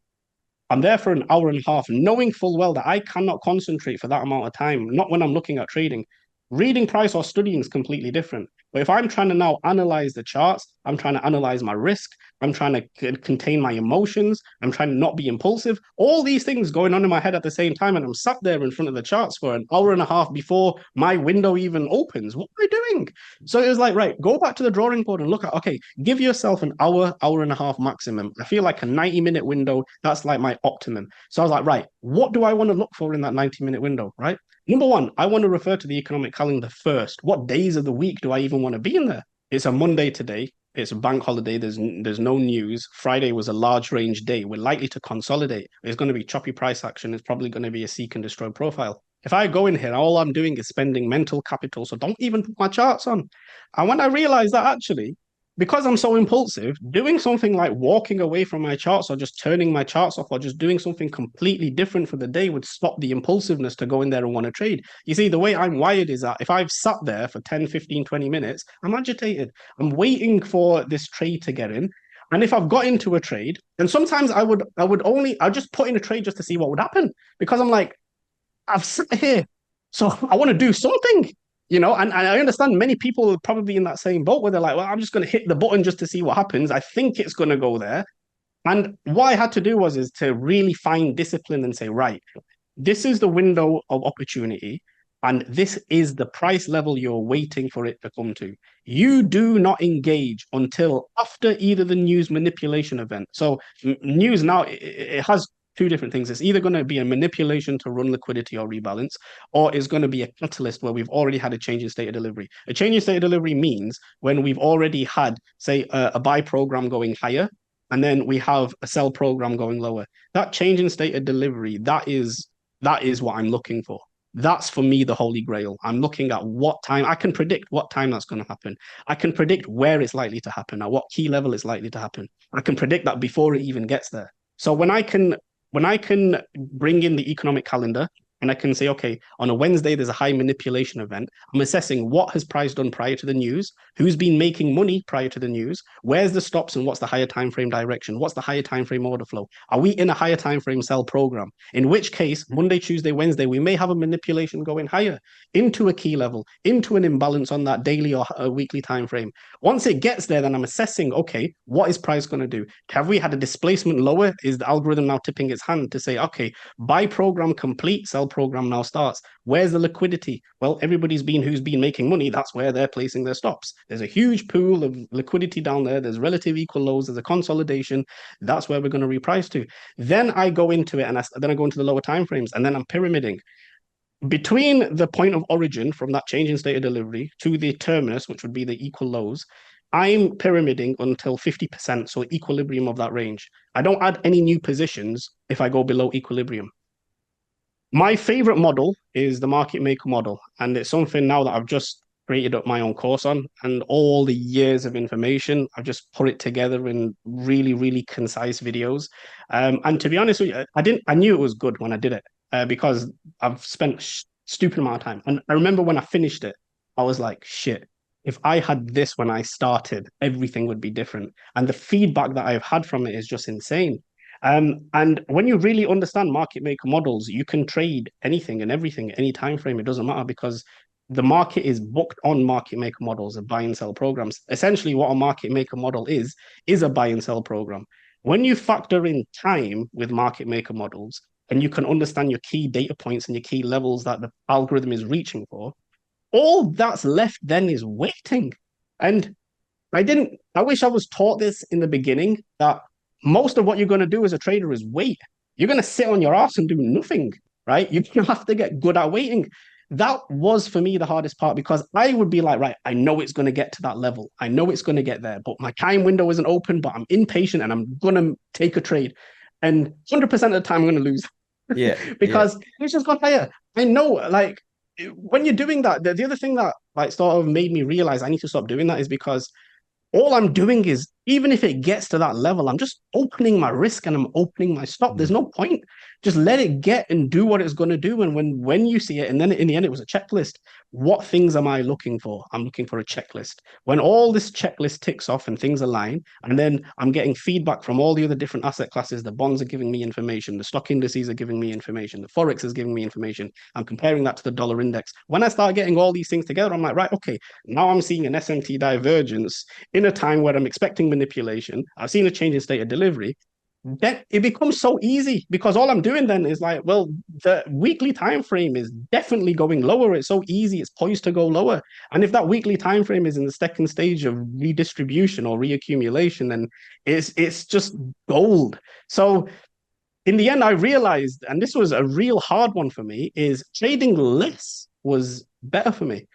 I'm there for an hour and a half, knowing full well that I cannot concentrate for that amount of time, not when I'm looking at trading. Reading price or studying is completely different. But if I'm trying to now analyze the charts, I'm trying to analyze my risk, I'm trying to contain my emotions, I'm trying to not be impulsive, all these things going on in my head at the same time. And I'm sat there in front of the charts for an hour and a half before my window even opens. What am I doing? So it was like, right, go back to the drawing board and look at, okay, give yourself an hour, hour and a half maximum. I feel like a 90-minute window, that's like my optimum. So I was like, right, what do I want to look for in that 90-minute window, right? Number one, I want to refer to the economic calendar first. What days of the week do I even want to be in there? It's a Monday today. It's a bank holiday. There's no news. Friday was a large range day. We're likely to consolidate. There's going to be choppy price action. It's probably going to be a seek and destroy profile. If I go in here, all I'm doing is spending mental capital. So don't even put my charts on. And when I realized that actually, because I'm so impulsive, doing something like walking away from my charts or just turning my charts off or just doing something completely different for the day would stop the impulsiveness to go in there and want to trade. You see, the way I'm wired is that if I've sat there for 10, 15, 20 minutes, I'm agitated. I'm waiting for this trade to get in. And if I've got into a trade, and sometimes I'll just put in a trade just to see what would happen because I'm like, I've sat here, so I want to do something, and I understand many people are probably in that same boat where they're like, well, I'm just going to hit the button just to see what happens. I think it's going to go there. And what I had to do is to really find discipline and say, right, this is the window of opportunity. And this is the price level you're waiting for it to come to. You do not engage until after either the news manipulation event. So news now, it has two different things. It's either going to be a manipulation to run liquidity or rebalance, or it's going to be a catalyst where we've already had a change in state of delivery. A change in state of delivery means when we've already had, say, a buy program going higher, and then we have a sell program going lower. That change in state of delivery, that is what I'm looking for. That's for me the holy grail. I'm looking at what time I can predict what time that's going to happen. I can predict where it's likely to happen, at what key level it's likely to happen. I can predict that before it even gets there. So when I can bring in the economic calendar and I can say, okay, on a Wednesday, there's a high manipulation event. I'm assessing what has price done prior to the news, who's been making money prior to the news, where's the stops and what's the higher time frame direction, what's the higher time frame order flow. Are we in a higher time frame sell program? In which case, Monday, Tuesday, Wednesday, we may have a manipulation going higher into a key level, into an imbalance on that daily or weekly time frame. Once it gets there, then I'm assessing, okay, what is price going to do? Have we had a displacement lower? Is the algorithm now tipping its hand to say, okay, buy program complete, sell program now starts? Where's the liquidity? Well, who's been making money, that's where they're placing their stops. There's a huge pool of liquidity down there. There's relative equal lows. There's a consolidation. That's where we're going to reprice to. Then I go into it then I go into the lower time frames and then I'm pyramiding. Between the point of origin from that change in state of delivery to the terminus, which would be the equal lows, I'm pyramiding until 50%, so equilibrium of that range. I don't add any new positions if I go below equilibrium. My favorite model is the market maker model, and it's something now that I've just created up my own course on, and all the years of information, I've just put it together in really, really concise videos. And to be honest with you, I knew it was good when I did it because I've spent stupid amount of time. And I remember when I finished it, I was like, shit, if I had this when I started, everything would be different. And the feedback that I've had from it is just insane. And when you really understand market maker models, you can trade anything and everything, any time frame. It doesn't matter because the market is booked on market maker models of buy and sell programs. Essentially, what a market maker model is a buy and sell program. When you factor in time with market maker models, and you can understand your key data points and your key levels that the algorithm is reaching for, all that's left then is waiting. And I wish I was taught this in the beginning that most of what you're going to do as a trader is wait. You're going to sit on your ass and do nothing, right? You're going to have to get good at waiting. That was for me the hardest part because I would be like, right, I know it's going to get to that level. I know it's going to get there, but my time window isn't open, but I'm impatient and I'm going to take a trade. And 100% of the time, I'm going to lose. Yeah. because it's just got higher. I know, like, when you're doing that, the other thing that like sort of made me realize I need to stop doing that is because all I'm doing is, even if it gets to that level, I'm just opening my risk and I'm opening my stop. There's no point. Just let it get and do what it's going to do. And when you see it, and then in the end, it was a checklist. What things am I looking for? I'm looking for a checklist. When all this checklist ticks off and things align, and then I'm getting feedback from all the other different asset classes, the bonds are giving me information, the stock indices are giving me information, the Forex is giving me information. I'm comparing that to the dollar index. When I start getting all these things together, I'm like, right, okay, now I'm seeing an SMT divergence in a time where I'm expecting manipulation. I've seen a change in state of delivery. Then it becomes so easy because all I'm doing then is like, well, the weekly time frame is definitely going lower. It's so easy, it's poised to go lower. And if that weekly time frame is in the second stage of redistribution or reaccumulation, then it's just gold. So in the end, I realized, and this was a real hard one for me, is trading less was better for me.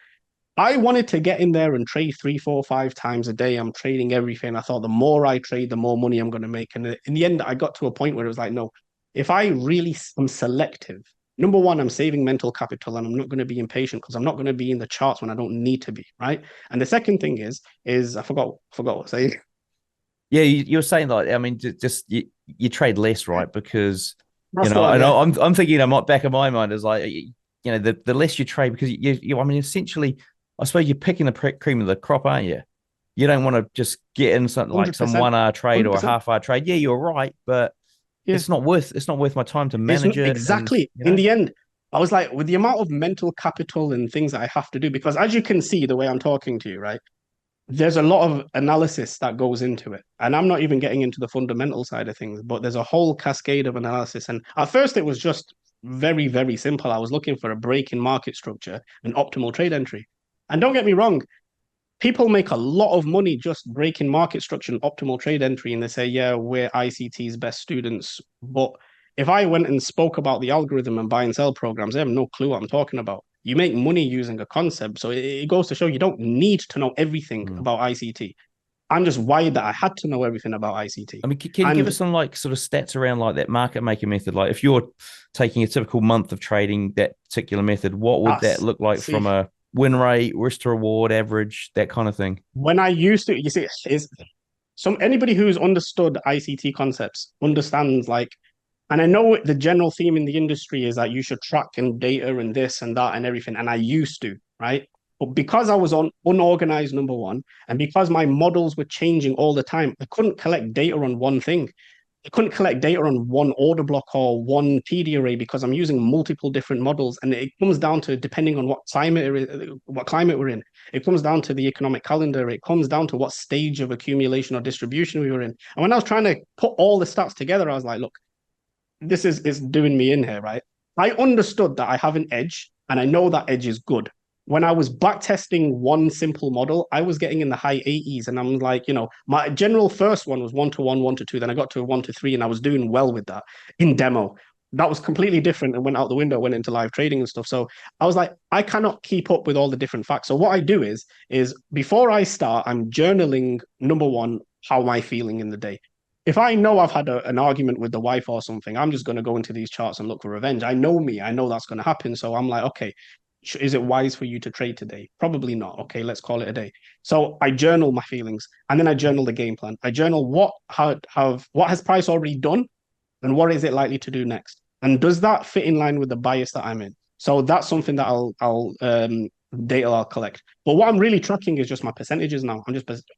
I wanted to get in there and trade 3, 4, 5 times a day. I'm trading everything. I thought the more I trade, the more money I'm going to make. And in the end, I got to a point where it was like, no, if I really am selective Number one, I'm saving mental capital and I'm not going to be impatient because I'm not going to be in the charts when I don't need to be, right? And the second thing is I forgot what I was saying. Yeah, you were saying like, I mean, just you trade less, right? Because That's the I one, yeah. know I'm thinking, back of my mind is like, the less you trade because I mean, essentially, I suppose you're picking the cream of the crop, aren't you? You don't want to just get in something like some 100%. 1 hour trade or a 100%. half hour trade. Yeah, you're right, but Yeah. it's not worth my time to It's manage it, and exactly in the end. I was like, with the amount of mental capital and things that I have to do, because as you can see, the way I'm talking to you, right? There's a lot of analysis that goes into it. And I'm not even getting into the fundamental side of things, but there's a whole cascade of analysis. And at first, it was just very, very simple. I was looking for a break in market structure and optimal trade entry. And don't get me wrong, people make a lot of money just breaking market structure and optimal trade entry. And they say, yeah, we're ICT's best students. But if I went and spoke about the algorithm and buy and sell programs, they have no clue what I'm talking about. You make money using a concept. So it goes to show you don't need to know everything mm. about ICT. I'm just wired that I had to know everything about ICT. I mean, can you give us And some like sort of stats around like that market maker method? Like if you're taking a typical month of trading that particular method, what would that that's, look like from see, a win rate, risk to reward, average, that kind of thing? when I used to, you see, is anybody who's understood ICT concepts understands like, and I know the general theme in the industry is that you should track and data and this and that and everything. And I used to, right? But because I was on unorganized, number one, and because my models were changing all the time, I couldn't collect data on one thing. I couldn't collect data on one order block or one PD array because I'm using multiple different models, and it comes down to depending on what climate we're in. It comes down to the economic calendar. It comes down to what stage of accumulation or distribution we were in. And when I was trying to put all the stats together, I was like, look, this is doing me in here, right? I understood that I have an edge, and I know that edge is good. When I was back testing one simple model, I was getting in the high 80s, and I'm like, my general first one was 1 to 1, 1 to 2. Then I got to a 1 to 3, and I was doing well with that in demo. That was completely different and went out the window, went into live trading and stuff. So I was like, I cannot keep up with all the different facts. So what I do is before I start, I'm journaling number one, how am I feeling in the day? If I know I've had an argument with the wife or something, I'm just going to go into these charts and look for revenge. I know me. I know that's going to happen. So I'm like, okay, is it wise for you to trade today? Probably not. Okay, let's call it a day. So I journal my feelings, and then I journal the game plan. I journal what has price already done, and what is it likely to do next, and does that fit in line with the bias that I'm in? So that's something that I'll data I'll collect. But what I'm really tracking is just my percentages now.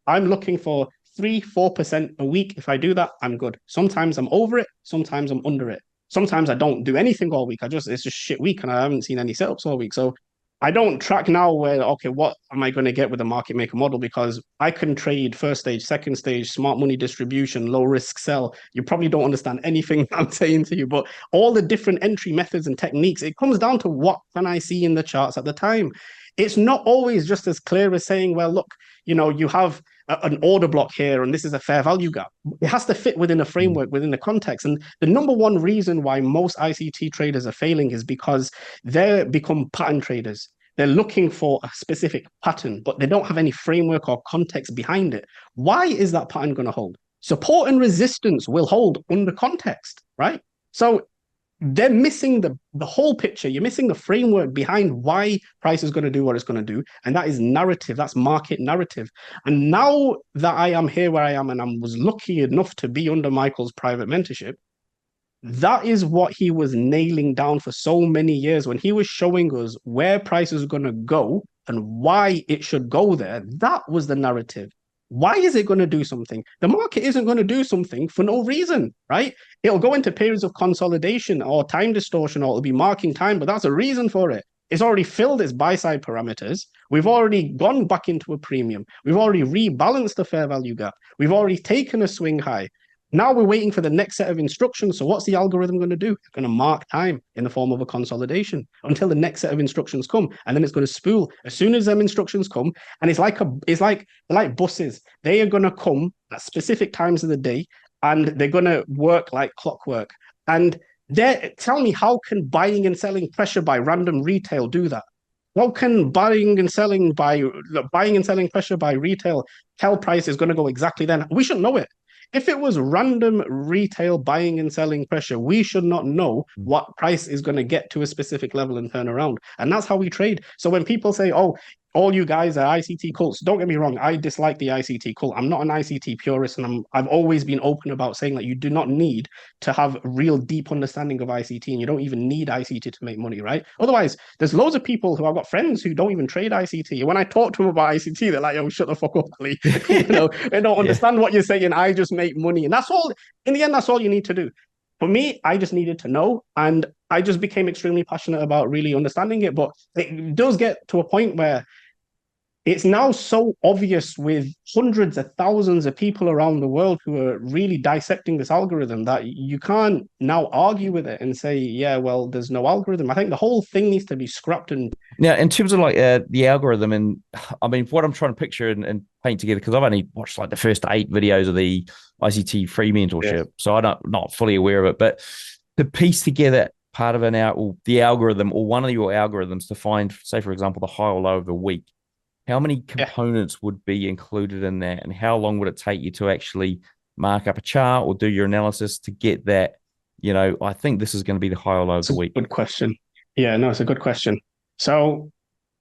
I'm looking for 3-4% a week. If I do that, I'm good. Sometimes I'm over it, sometimes I'm under it. Sometimes I don't do anything all week. It's just shit week and I haven't seen any setups all week. So I don't track now where, okay, what am I going to get with the market maker model? Because I can trade first stage, second stage, smart money distribution, low risk sell. You probably don't understand anything I'm saying to you, but all the different entry methods and techniques, it comes down to what can I see in the charts at the time. It's not always just as clear as saying, well, look, you have an order block here and this is a fair value gap. It has to fit within a framework, within the context. And the number one reason why most ICT traders are failing is because they become pattern traders. They're looking for a specific pattern, but they don't have any framework or context behind it. Why is that pattern going to hold? Support and resistance will hold under context, right? So they're missing the whole picture. You're missing the framework behind why price is going to do what it's going to do. And that is narrative. That's market narrative. And now that I am here where I am and I was lucky enough to be under Michael's private mentorship, that is what he was nailing down for so many years when he was showing us where price is going to go and why it should go there. That was the narrative. Why is it going to do something? The market isn't going to do something for no reason, right? It'll go into periods of consolidation or time distortion, or it'll be marking time, but that's a reason for it. It's already filled its buy side parameters. We've already gone back into a premium. We've already rebalanced the fair value gap. We've already taken a swing high. Now we're waiting for the next set of instructions. So what's the algorithm going to do? It's going to mark time in the form of a consolidation until the next set of instructions come, and then it's going to spool as soon as them instructions come. And it's like buses. They are going to come at specific times of the day, and they're going to work like clockwork. And tell me, how can buying and selling pressure by random retail do that? How can buying and selling pressure by retail tell price is going to go exactly then? We shouldn't know it. If it was random retail buying and selling pressure, we should not know Mm. what price is going to get to a specific level and turn around. And that's how we trade. So when people say, oh, all you guys are ICT cults. Don't get me wrong. I dislike the ICT cult. I'm not an ICT purist, and I've always been open about saying that you do not need to have real deep understanding of ICT, and you don't even need ICT to make money, right? Otherwise, there's loads of people who I've got friends who don't even trade ICT. When I talk to them about ICT, they're like, "Yo, shut the fuck up, Ali." They don't Yeah. understand what you're saying. I just make money, and that's all. In the end, that's all you need to do. For me, I just needed to know, and I just became extremely passionate about really understanding it. But it does get to a point where it's now so obvious with hundreds of thousands of people around the world who are really dissecting this algorithm that you can't now argue with it and say, yeah, well, there's no algorithm. I think the whole thing needs to be scrapped. And Now, in terms of like the algorithm, and I mean, what I'm trying to picture and paint together, because I've only watched like the first 8 videos of the ICT free mentorship, so I'm not fully aware of it. But to piece together part of the algorithm or one of your algorithms to find, say, for example, the high or low of the week, how many yeah, components would be included in that, and how long would it take you to actually mark up a chart or do your analysis to get that? I think this is going to be the high or low of it's the a week. good question. Yeah, no, it's a good question. So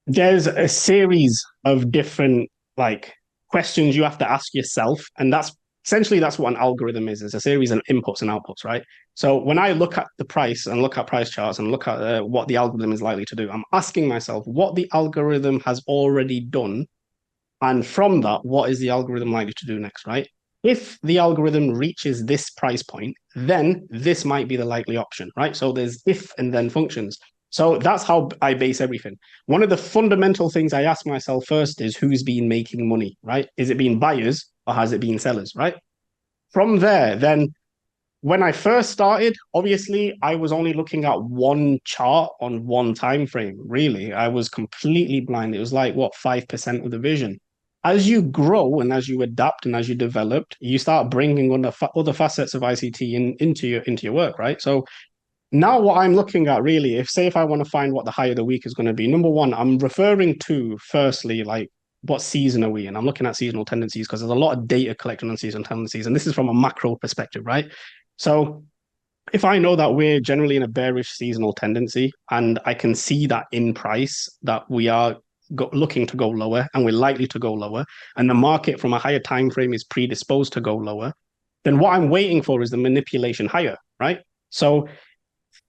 there's a series of different like questions you have to ask yourself, and that's what an algorithm is. It's a series of inputs and outputs, right? So when I look at the price and look at price charts and look at what the algorithm is likely to do, I'm asking myself what the algorithm has already done, and from that, what is the algorithm likely to do next, right? If the algorithm reaches this price point, then this might be the likely option, right? So there's if and then functions. So that's how I base everything. One of the fundamental things I ask myself first is who's been making money, right? Is it been buyers or has it been sellers, right? From there, then when I first started, obviously I was only looking at one chart on one time frame. Really, I was completely blind. It was like what 5% of the vision. As you grow and as you adapt and as you developed, you start bringing on other facets of ICT into your work, right? So now what I'm looking at really, if I want to find what the high of the week is going to be, number one, I'm referring to firstly like what season are we in? I'm looking at seasonal tendencies because there's a lot of data collected on seasonal tendencies, and this is from a macro perspective, right? So if I know that we're generally in a bearish seasonal tendency, and I can see that in price that we are looking to go lower, and we're likely to go lower, and the market from a higher time frame is predisposed to go lower, then what I'm waiting for is the manipulation higher, right? So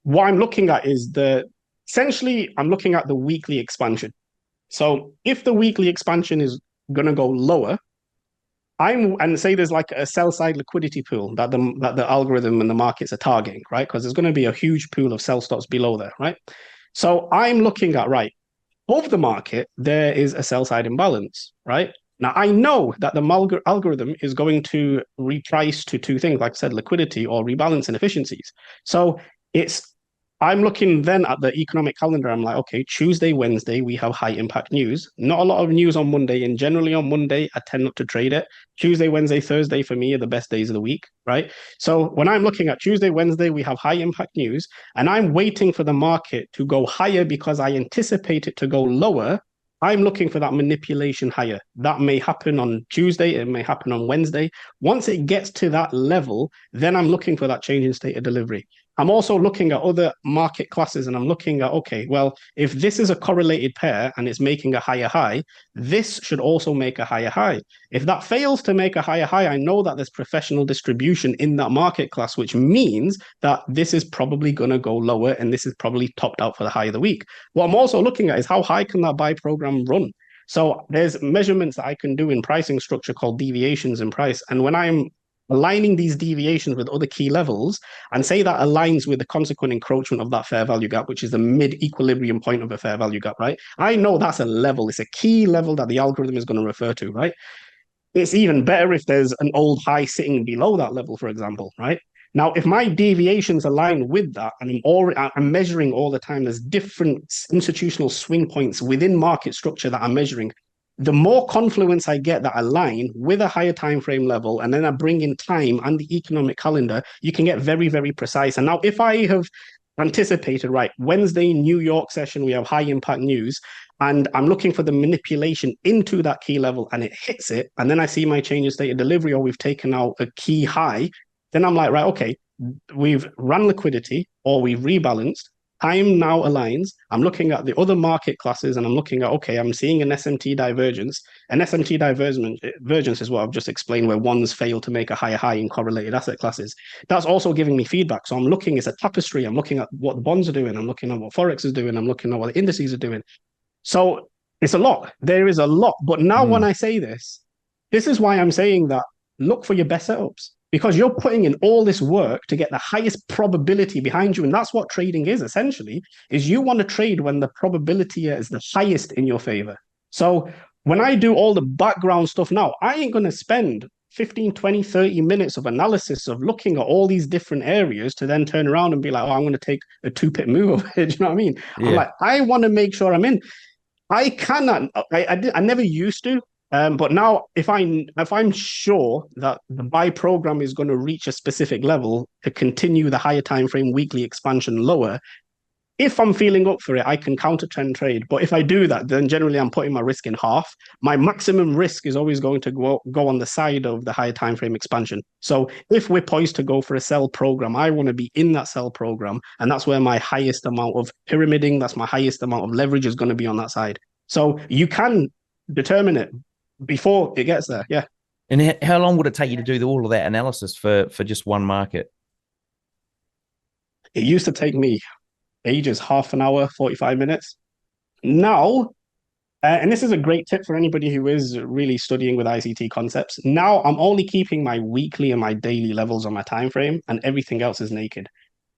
what I'm looking at is essentially I'm looking at the weekly expansion. So if the weekly expansion is going to go lower, and say there's like a sell side liquidity pool that the algorithm and the markets are targeting, right? Because there's going to be a huge pool of sell stops below there, right? So I'm looking at right above the market, there is a sell side imbalance, right? Now I know that the algorithm is going to reprice to two things, like I said, liquidity or rebalance inefficiencies. So it's I'm looking then at the economic calendar. I'm like, okay, Tuesday, Wednesday, we have high impact news. Not a lot of news on Monday. And generally on Monday, I tend not to trade it. Tuesday, Wednesday, Thursday for me are the best days of the week, right? So when I'm looking at Tuesday, Wednesday, we have high impact news, and I'm waiting for the market to go higher because I anticipate it to go lower. I'm looking for that manipulation higher. That may happen on Tuesday, it may happen on Wednesday. Once it gets to that level, then I'm looking for that change in state of delivery. I'm also looking at other market classes, and I'm looking at, okay, well, if this is a correlated pair and it's making a higher high, this should also make a higher high. If that fails to make a higher high, I know that there's professional distribution in that market class, which means that this is probably going to go lower and this is probably topped out for the high of the week. What I'm also looking at is how high can that buy program run? So there's measurements that I can do in pricing structure called deviations in price. And when I'm aligning these deviations with other key levels, and say that aligns with the consequent encroachment of that fair value gap, which is the mid equilibrium point of a fair value gap, right? I know that's a level, it's a key level that the algorithm is going to refer to, right? It's even better if there's an old high sitting below that level, for example, right? Now, if my deviations align with that, and I'm measuring all the time, there's different institutional swing points within market structure that I'm measuring. The more confluence I get that align with a higher time frame level, and then I bring in time and the economic calendar, you can get very, very precise. And now, if I have anticipated, right, Wednesday, New York session, we have high impact news. and I'm looking for the manipulation into that key level and it hits it, and then I see my change in state of delivery or we've taken out a key high, then I'm like, right, okay, we've run liquidity or we've rebalanced. Time now aligns. I'm looking at the other market classes and I'm looking at, okay, I'm seeing an SMT divergence. An SMT divergence is what I've just explained, where ones fail to make a higher high in correlated asset classes. That's also giving me feedback. So I'm looking, it's a tapestry. I'm looking at what the bonds are doing. I'm looking at what Forex is doing. I'm looking at what the indices are doing. So it's a lot. There is a lot. But now when I say this is why I'm saying that look for your best setups, because you're putting in all this work to get the highest probability behind you. And that's what trading is essentially, is you want to trade when the probability is the highest in your favor. So when I do all the background stuff now, I ain't going to spend 15, 20, 30 minutes of analysis of looking at all these different areas to then turn around and be like, oh, I'm going to take a 2-pip move over here. Do you know what I mean? Yeah. I'm like, I want to make sure I'm in. I cannot, I never used to. But now, if I'm sure that the buy program is going to reach a specific level to continue the higher time frame weekly expansion lower, if I'm feeling up for it, I can counter trend trade. But if I do that, then generally I'm putting my risk in half. My maximum risk is always going to go on the side of the higher time frame expansion. So if we're poised to go for a sell program, I want to be in that sell program, and that's where my highest amount of pyramiding, that's my highest amount of leverage is going to be on that side. So you can determine it before it gets there. Yeah. And how long would it take you to do all of that analysis for just one market? It used to take me ages, half an hour, 45 minutes. Now, and this is a great tip for anybody who is really studying with ICT concepts. Now I'm only keeping my weekly and my daily levels on my time frame, and everything else is naked.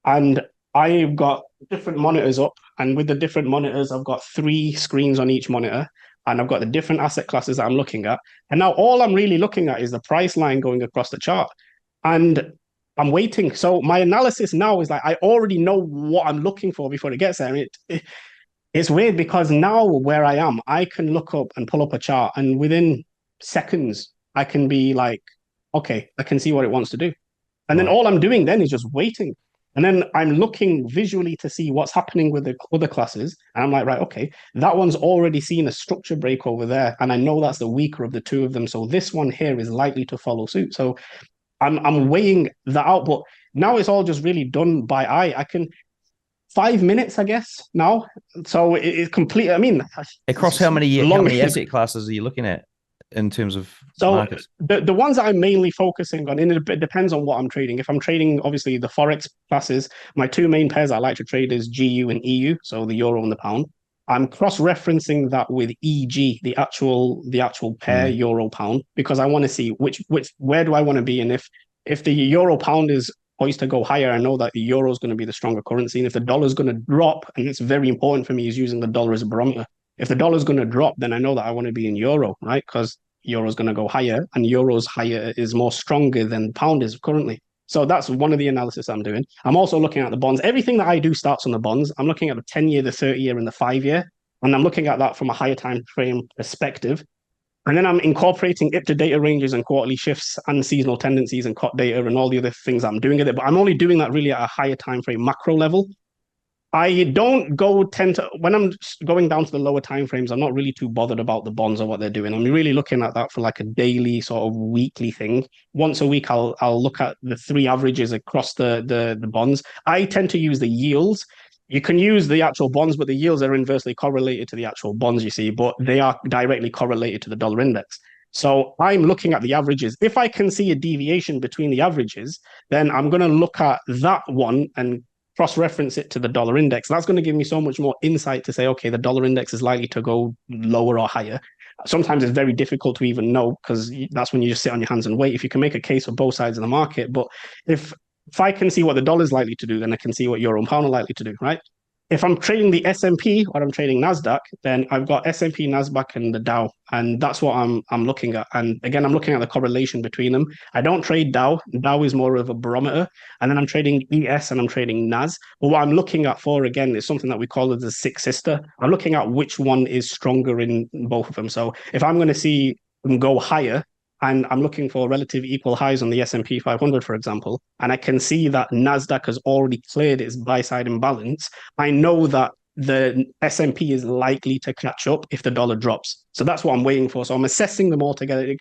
And I've got different monitors up, and with the different monitors, I've got 3 screens on each monitor, and I've got the different asset classes that I'm looking at. And now all I'm really looking at is the price line going across the chart. And I'm waiting. So my analysis now is like, I already know what I'm looking for before it gets there. And it's weird because now where I am, I can look up and pull up a chart, and within seconds, I can be like, okay, I can see what it wants to do. And then all I'm doing then is just waiting. And then I'm looking visually to see what's happening with the other classes. And I'm like, right, okay, that one's already seen a structure break over there. And I know that's the weaker of the two of them. So this one here is likely to follow suit. So I'm weighing that out, but now it's all just really done by eye. I can 5 minutes, I guess, now. So it's complete. I mean, across how many asset classes are you looking at in terms of markets? The ones that I'm mainly focusing on, and it depends on what I'm trading. If I'm trading, obviously, the Forex classes, my 2 main pairs I like to trade is GU and EU, so the euro and the pound. I'm cross-referencing that with EG, the actual pair euro pound, because I want to see where do I want to be, and if the euro pound is poised to go higher, I know that the euro is going to be the stronger currency, and if the dollar is going to drop, and it's very important for me, is using the dollar as a barometer. If the dollar is going to drop, then I know that I want to be in euro, right? Because euro is going to go higher, and euro's higher is more stronger than pound is currently. So that's one of the analysis I'm doing. I'm also looking at the bonds. Everything that I do starts on the bonds. I'm looking at the 10-year, the 30-year, and the 5-year. And I'm looking at that from a higher time frame perspective. And then I'm incorporating IPTA data ranges and quarterly shifts and seasonal tendencies and COT data and all the other things I'm doing with it. But I'm only doing that really at a higher time frame macro level. I don't when I'm going down to the lower time frames, I'm not really too bothered about the bonds or what they're doing. I'm really looking at that for like a daily sort of weekly thing. Once a week, I'll look at the 3 averages across the bonds. I tend to use the yields. You can use the actual bonds, but the yields are inversely correlated to the actual bonds, you see, but they are directly correlated to the dollar index. So I'm looking at the averages. If I can see a deviation between the averages, then I'm going to look at that one and cross-reference it to the dollar index. That's going to give me so much more insight to say, okay, the dollar index is likely to go lower or higher. Sometimes it's very difficult to even know because that's when you just sit on your hands and wait. If you can make a case for both sides of the market, but if I can see what the dollar is likely to do, then I can see what euro and pound are likely to do, right? If I'm trading the S&P or I'm trading NASDAQ, then I've got S&P, NASDAQ, and the Dow. And that's what I'm looking at. And again, I'm looking at the correlation between them. I don't trade Dow. Dow is more of a barometer. And then I'm trading ES and I'm trading NAS. But what I'm looking at for, again, is something that we call the six sister. I'm looking at which one is stronger in both of them. So if I'm going to see them go higher, and I'm looking for relative equal highs on the S&P 500, for example, and I can see that NASDAQ has already cleared its buy-side imbalance, I know that the S&P is likely to catch up if the dollar drops. So that's what I'm waiting for. So I'm assessing them all together.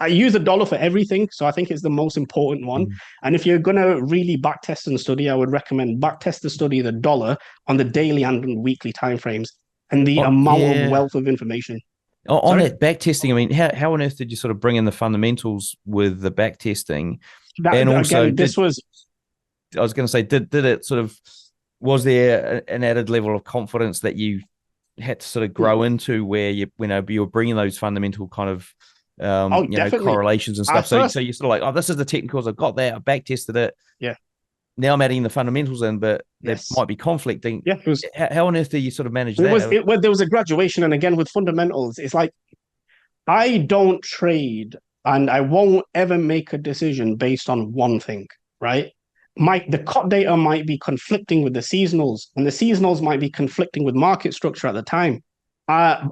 I use the dollar for everything, so I think it's the most important one. Mm. And if you're gonna really backtest and study, I would recommend backtest to study the dollar on the daily and weekly timeframes and the Oh, amount of yeah. wealth of information. On Sorry? that back testing, I mean, how on earth did you sort of bring in the fundamentals with the back testing? And That also, again, this was I was going to say, did it sort of, was there an added level of confidence that you had to sort of grow into where you were bringing those fundamental kind of oh definitely. correlations and At stuff. So first, you're sort of like, oh, this is the technicals. I've got that. I back tested it. yeah, Now I'm adding the fundamentals in, but they yes. might be conflicting. Yeah, How on earth do you sort of manage it was that? it there was a graduation, and again with fundamentals, it's like I don't trade and I won't ever make a decision based on one thing, right? The cut data might be conflicting with the seasonals, and the seasonals might be conflicting with market structure at the time. I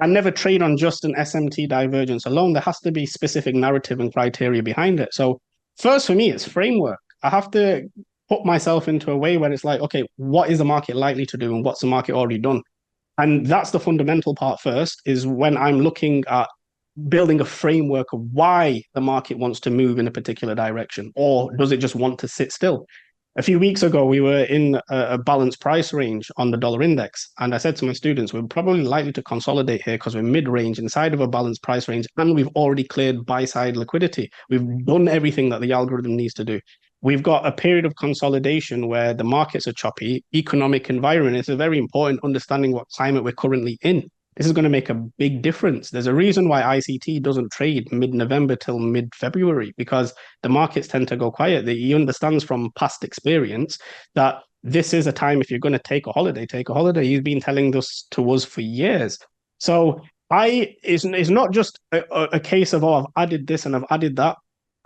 never trade on just an SMT divergence alone. There has to be specific narrative and criteria behind it. So first for me, it's framework. I have to put myself into a way where it's like, okay, what is the market likely to do and what's the market already done? And that's the fundamental part first, is when I'm looking at building a framework of why the market wants to move in a particular direction, or does it just want to sit still? A few weeks ago, we were in a balanced price range on the dollar index. And I said to my students, we're probably likely to consolidate here because we're mid range inside of a balanced price range. And we've already cleared buy side liquidity. We've done everything that the algorithm needs to do. We've got a period of consolidation where the markets are choppy, economic environment. It's a very important understanding what climate we're currently in. This is going to make a big difference. There's a reason why ICT doesn't trade mid-November till mid-February, because the markets tend to go quiet. He understands from past experience that this is a time, if you're going to take a holiday, take a holiday. He's been telling this to us for years. So it's not just a case of, oh, I've added this and I've added that.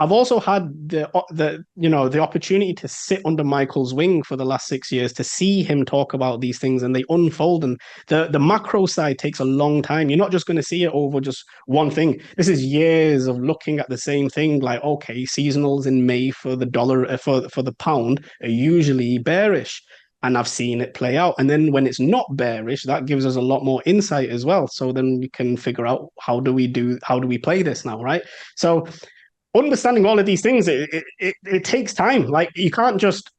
I've also had the opportunity to sit under Michael's wing for the last 6 years to see him talk about these things, and they unfold. And the macro side takes a long time. You're not just going to see it over just one thing. This is years of looking at the same thing. Like, okay, seasonals in May for the dollar for the pound are usually bearish. And I've seen it play out. And then when it's not bearish, that gives us a lot more insight as well. So then we can figure out how do we play this now, right? So understanding all of these things, it takes time. Like, you can't just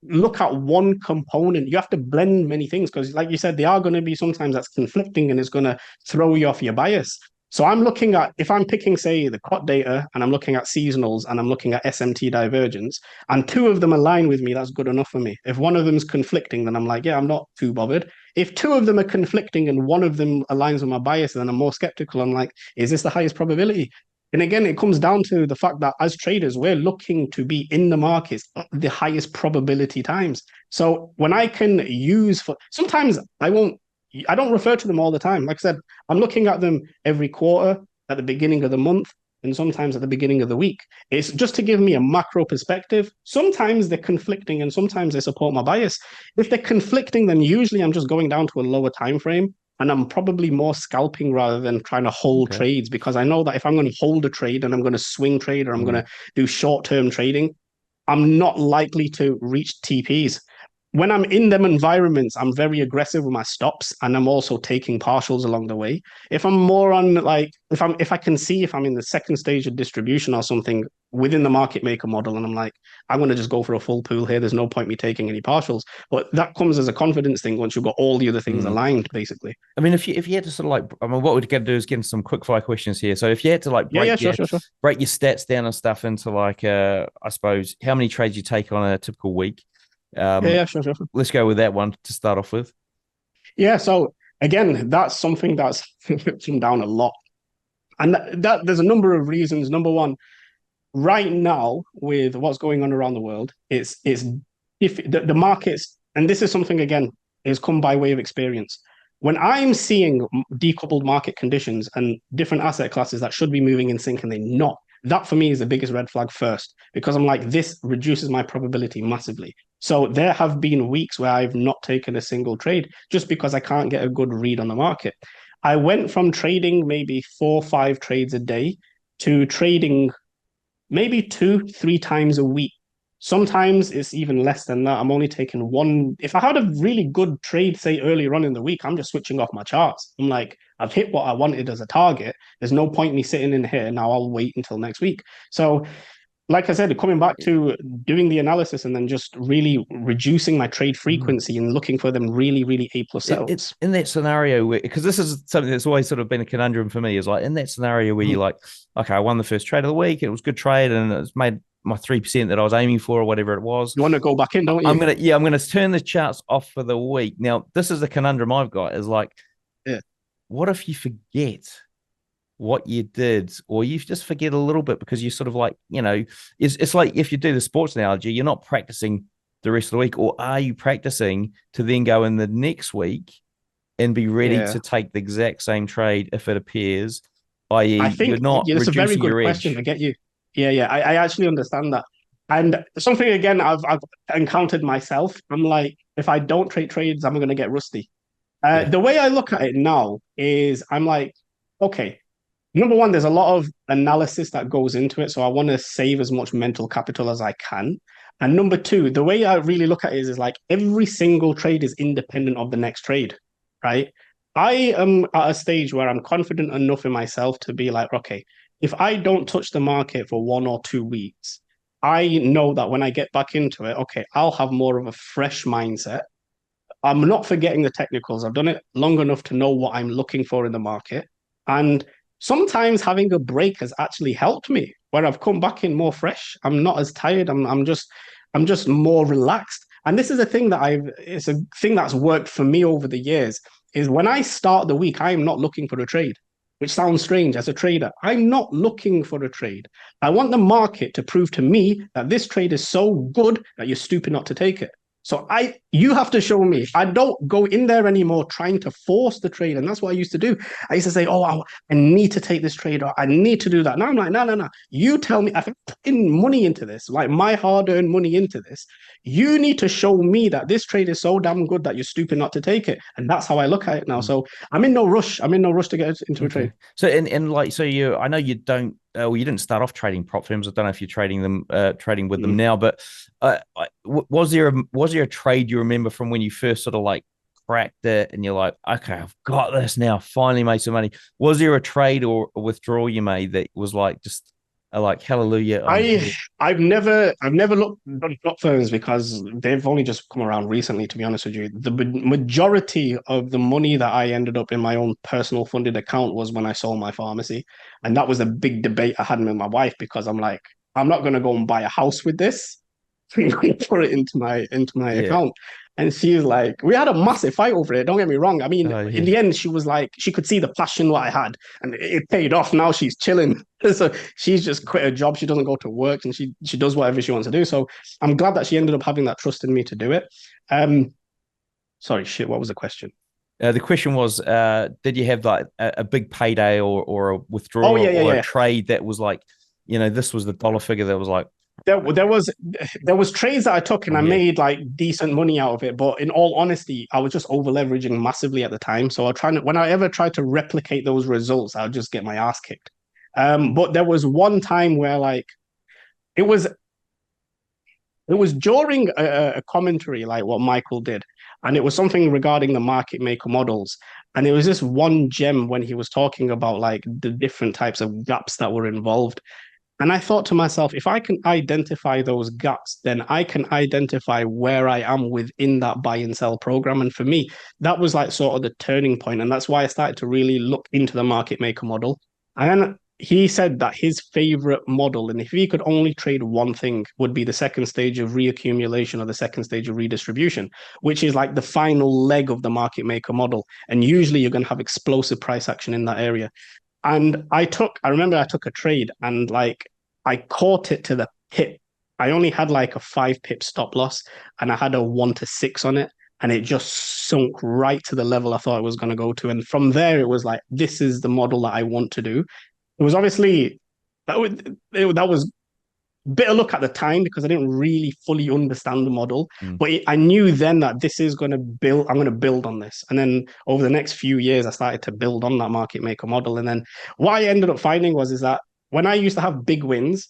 look at one component. You have to blend many things because, like you said, they are going to be sometimes that's conflicting and it's going to throw you off your bias. So I'm looking at, if I'm picking, say, the COT data and I'm looking at seasonals and I'm looking at SMT divergence, and two of them align with me, that's good enough for me. If one of them is conflicting, then I'm like, yeah, I'm not too bothered. If two of them are conflicting and one of them aligns with my bias, then I'm more skeptical. I'm like, is this the highest probability? And again, it comes down to the fact that as traders, we're looking to be in the markets at the highest probability times. So when I can sometimes I don't refer to them all the time. Like I said, I'm looking at them every quarter, at the beginning of the month, and sometimes at the beginning of the week. It's just to give me a macro perspective. Sometimes they're conflicting and sometimes they support my bias. If they're conflicting, then usually I'm just going down to a lower time frame. And I'm probably more scalping rather than trying to hold Okay. trades, because I know that if I'm going to hold a trade and I'm going to swing trade or I'm going to do short-term trading, I'm not likely to reach TPs. When I'm in them environments, I'm very aggressive with my stops, and I'm also taking partials along the way. If I'm more on, like, if I can see if I'm in the second stage of distribution or something within the market maker model, and I'm like, I'm going to just go for a full pool here. There's no point me taking any partials. But that comes as a confidence thing once you've got all the other things Mm. aligned, basically. I mean, if you had to sort of like, I mean, what we're going to do is get into some quick fire questions here. So if you had to like Yeah, sure. break your stats down and stuff into like, I suppose, how many trades you take on a typical week. Sure. Let's go with that one to start off with. Yeah, so again, that's something that's come down a lot. And that there's a number of reasons. Number one, right now, with what's going on around the world, it's if the markets, and this is something again, is come by way of experience. When I'm seeing decoupled market conditions and different asset classes that should be moving in sync and they're not, that for me is the biggest red flag first, because I'm like, this reduces my probability massively. So there have been weeks where I've not taken a single trade just because I can't get a good read on the market. I went from trading maybe 4 or 5 trades a day to trading maybe 2 or 3 times a week. Sometimes it's even less than that. I'm only taking one. If I had a really good trade, say earlier on in the week, I'm just switching off my charts. I'm like, I've hit what I wanted as a target. There's no point me sitting in here. Now I'll wait until next week. So, like I said, coming back to doing the analysis and then just really reducing my trade Mm. frequency and looking for them really, really A plus It setups. in that scenario where, because this is something that's always sort of been a conundrum for me, is like in that scenario where you're Mhm. like, okay, I won the first trade of the week, it was a good trade, and it's made my 3% that I was aiming for, or whatever it was. You want to go back in, don't I'm you? gonna yeah, I'm gonna turn the charts off for the week. Now, this is the conundrum I've got, is like, Yeah. what if you forget what you did, or you just forget a little bit because you sort of like, it's like if you do the sports analogy, you're not practicing the rest of the week, or are you practicing to then go in the next week and be ready Yeah. to take the exact same trade if it appears, i.e., I you're think not yeah, that's a very reducing good your question. I edge. get you. Yeah, yeah. I actually understand that. And something again I've encountered myself. I'm like, if I don't trade trades, I'm gonna get rusty. Yeah. The way I look at it now is I'm like, okay, number one, there's a lot of analysis that goes into it. So I want to save as much mental capital as I can. And number two, the way I really look at it is like every single trade is independent of the next trade, right? I am at a stage where I'm confident enough in myself to be like, okay, if I don't touch the market for 1 or 2 weeks, I know that when I get back into it, okay, I'll have more of a fresh mindset. I'm not forgetting the technicals. I've done it long enough to know what I'm looking for in the market. And sometimes having a break has actually helped me where I've come back in more fresh. I'm not as tired. I'm just more relaxed. And this is a thing that it's a thing that's worked for me over the years is when I start the week, I am not looking for a trade, which sounds strange as a trader. I'm not looking for a trade. I want the market to prove to me that this trade is so good that you're stupid not to take it. So you have to show me. I don't go in there anymore trying to force the trade, and that's what I used to do. I used to say, "Oh, I need to take this trade, or I need to do that." Now I'm like, "No, no, no. You tell me. I've put in money into this, like my hard-earned money into this. You need to show me that this trade is so damn good that you're stupid not to take it." And that's how I look at it now. So I'm in no rush. I'm in no rush to get into a Okay. trade. So and like, so I know you don't, well, you didn't start off trading prop firms. I don't know if you're trading with them Mm. now, but was there a trade you remember from when you first sort of like cracked it and you're like, okay, I've got this now, finally made some money. Was there a trade or a withdrawal you made that was like just like hallelujah, I'm I here? I've never looked done plot firms because they've only just come around recently, to be honest with you. The majority of the money that I ended up in my own personal funded account was when I sold my pharmacy. And that was a big debate I had with my wife because I'm like, I'm not gonna go and buy a house with this. I'm gonna put it into my Yeah. account. And she's like, we had a massive fight over it. Don't get me wrong. I mean, Oh in yeah. the end, she was like, she could see the passion what I had, and it paid off. Now she's chilling. So she's just quit her job. She doesn't go to work, and she does whatever she wants to do. So I'm glad that she ended up having that trust in me to do it. Um, sorry, shit. What was the question? The question was, did you have like a big payday or a Oh withdrawal yeah, yeah, or a yeah. trade that was like, this was the dollar figure that was like, There was trades that I took and oh I yeah, made like decent money out of it. But in all honesty, I was just over leveraging massively at the time. So I trying to when I ever tried to replicate those results, I'll just get my ass kicked. But there was one time where like it was it was during a commentary like what Michael did, and it was something regarding the market maker models. And it was this one gem when he was talking about like the different types of gaps that were involved. And I thought to myself, if I can identify those gaps, then I can identify where I am within that buy and sell program. And for me, that was like sort of the turning point. And that's why I started to really look into the market maker model. And then he said that his favorite model, and if he could only trade one thing, would be the second stage of reaccumulation or the second stage of redistribution, which is like the final leg of the market maker model. And usually you're going to have explosive price action in that area. And I remember I took a trade and like I caught it to the pip. I only had like a 5 pip stop loss and I had a 1 to 6 on it. And it just sunk right to the level I thought it was going to go to. And from there, it was like, this is the model that I want to do. It was obviously, that was bitter luck at the time because I didn't really fully understand the model. mm, But I knew then that this is going to build, I'm going to build on this. And then over the next few years, I started to build on that market maker model. And then what I ended up finding is that when I used to have big wins,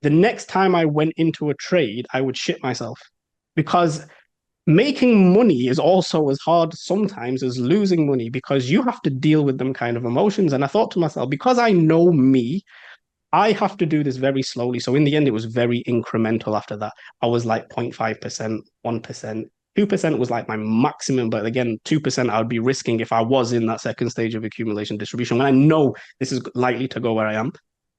the next time I went into a trade, I would shit myself because making money is also as hard sometimes as losing money because you have to deal with them kind of emotions. And I thought to myself, because I know me, I have to do this very slowly. So in the end, it was very incremental after that. I was like 0.5%, 1%. 2% was like my maximum, but again, 2% I would be risking if I was in that second stage of accumulation distribution. When I know this is likely to go where I am,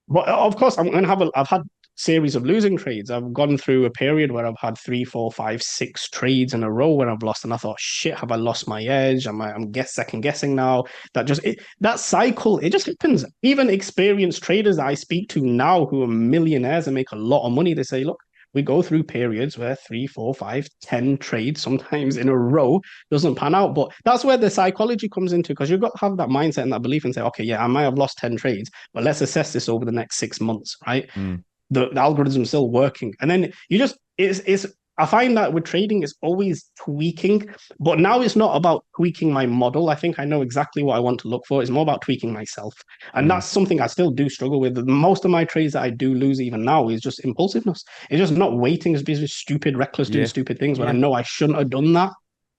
but of course, I'm going to have I've had series of losing trades. I've gone through a period where I've had 3, 4, 5, 6 trades in a row where I've lost, and I thought, shit, have I lost my edge? I'm second guessing now. That cycle, it just happens. Even experienced traders that I speak to now who are millionaires and make a lot of money, they say, look, we go through periods where 3, 4, 5, 10 trades sometimes in a row doesn't pan out. But that's where the psychology comes into because you've got to have that mindset and that belief and say, okay, yeah, I might have lost 10 trades, but let's assess this over the next 6 months, right? Mm. The algorithm is still working. And then you just, it's I find that with trading, it's always tweaking, but now it's not about tweaking my model. I think I know exactly what I want to look for. It's more about tweaking myself. And Mm. that's something I still do struggle with. Most of my trades that I do lose even now is just impulsiveness. It's just not waiting, it's being stupid, reckless, doing Yeah. stupid things when I Yeah. know I shouldn't have done that.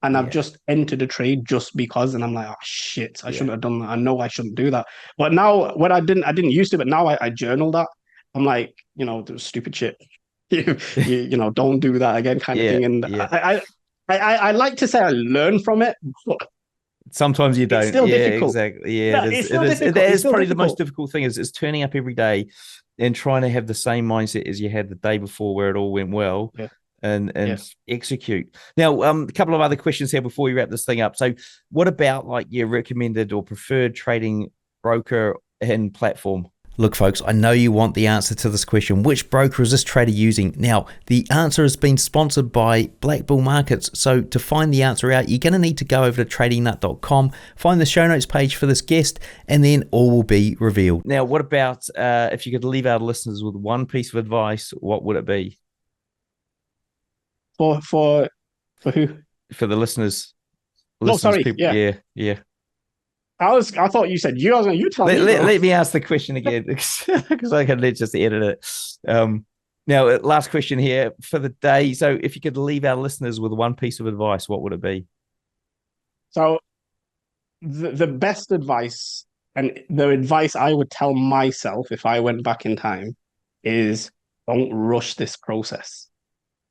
And I've Yeah. just entered a trade just because, and I'm like, oh shit, I Yeah. shouldn't have done that. I know I shouldn't do that. But now, what I didn't used to, but now I journal that. I'm like, stupid shit. Don't do that again, kind of Yeah. thing. And Yeah. I like to say I learn from it, but Sometimes you it's don't. still Yeah, difficult. exactly. Yeah, it Yeah, is. it's It still is. It difficult. It's is still probably the most difficult. difficult thing is turning up every day and trying to have the same mindset as you had the day before where it all went well Yeah, and yeah. execute. Now, a couple of other questions here before we wrap this thing up. So what about like your recommended or preferred trading broker and platform? Look, folks, I know you want the answer to this question. Which broker is this trader using? Now, the answer has been sponsored by BLACKBULL Markets. So to find the answer out, you're going to need to go over to tradingnut.com, find the show notes page for this guest, and then all will be revealed. Now, what about if you could leave our listeners with one piece of advice, what would it be? For who? For the listeners, No, listeners, sorry. people. Yeah, Yeah, yeah. I thought you said you. I was like, you tell Let, me, let, bro. let me ask the question again because I can just edit it. Now, last question here for the day. So, if you could leave our listeners with one piece of advice, what would it be? So the best advice and the advice I would tell myself if I went back in time is don't rush this process.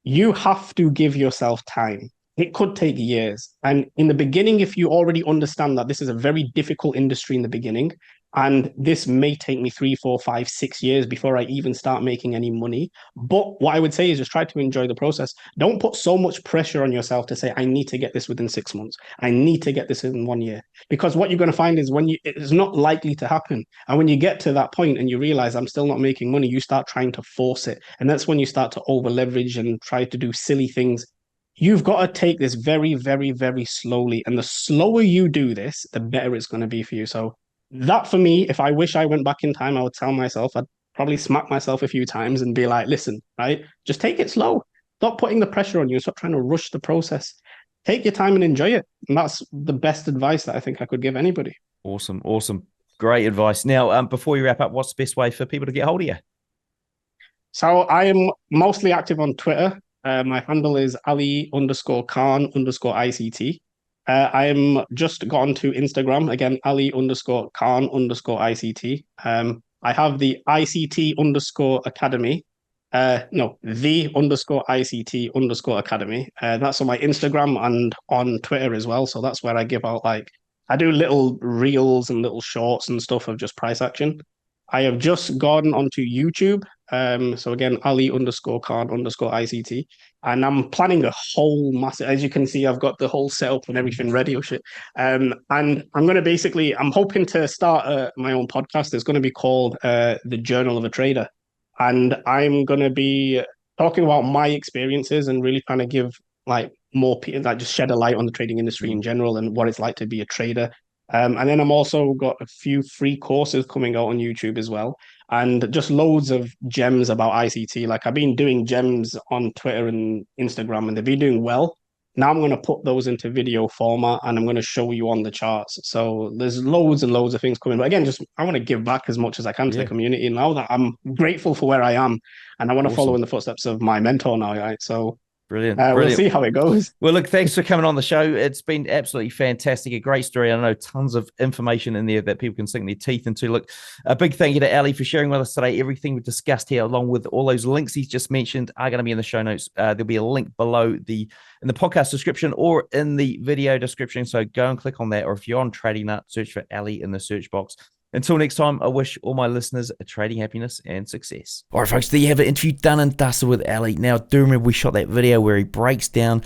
You have to give yourself time. It could take years. And in the beginning, if you already understand that this is a very difficult industry in the beginning, and this may take me 3, 4, 5, 6 years before I even start making any money. But what I would say is just try to enjoy the process. Don't put so much pressure on yourself to say, I need to get this within 6 months. I need to get this in 1 year. Because what you're going to find is it's not likely to happen. And when you get to that point and you realize I'm still not making money, you start trying to force it. And that's when you start to over leverage and try to do silly things. You've got to take this very, very, very slowly. And the slower you do this, the better it's going to be for you. So that for me, if I wish I went back in time, I would tell myself, I'd probably smack myself a few times and be like, listen, right? Just take it slow. Stop putting the pressure on you. Stop trying to rush the process. Take your time and enjoy it. And that's the best advice that I think I could give anybody. Awesome. Awesome. Great advice. Now, before we wrap up, what's the best way for people to get hold of you? So I am mostly active on Twitter. My handle is Ali_Khan_ICT. I'm just gone to Instagram again, Ali_Khan_ICT. I have the ICT_Academy. No, the_ICT_Academy. That's on my Instagram and on Twitter as well. So that's where I give out I do little reels and little shorts and stuff of just price action. I have just gone onto YouTube. So again, Ali_Khan_ICT. And I'm planning a whole massive, as you can see, I've got the whole setup and everything ready. Oh shit. And I'm going to I'm hoping to start my own podcast. It's going to be called The Journal of a Trader. And I'm going to be talking about my experiences and really trying to give more people, just shed a light on the trading industry in general and what it's like to be a trader. And then I'm also got a few free courses coming out on YouTube as well, and just loads of gems about ICT. Like I've been doing gems on Twitter and Instagram, and they've been doing well. Now I'm going to put those into video format and I'm going to show you on the charts. So there's loads and loads of things coming. But again, just I want to give back as much as I can to the Yeah, community now that I'm grateful for where I am. And I want to follow awesome. in the footsteps of my mentor now, right? So Brilliant, we'll brilliant. see how it goes. Well, look, thanks for coming on the show. It's been absolutely fantastic. A great story. I know tons of information in there that people can sink their teeth into. Look, a big thank you to Ali for sharing with us today. Everything we've discussed here, along with all those links he's just mentioned, are going to be in the show notes. There'll be a link below in the podcast description or in the video description. So go and click on that. Or if you're on Trading Nut, search for Ali in the search box. Until next time, I wish all my listeners a trading happiness and success. All right, folks, there you have it. Interview done and dusted with Ali. Now, do remember we shot that video where he breaks down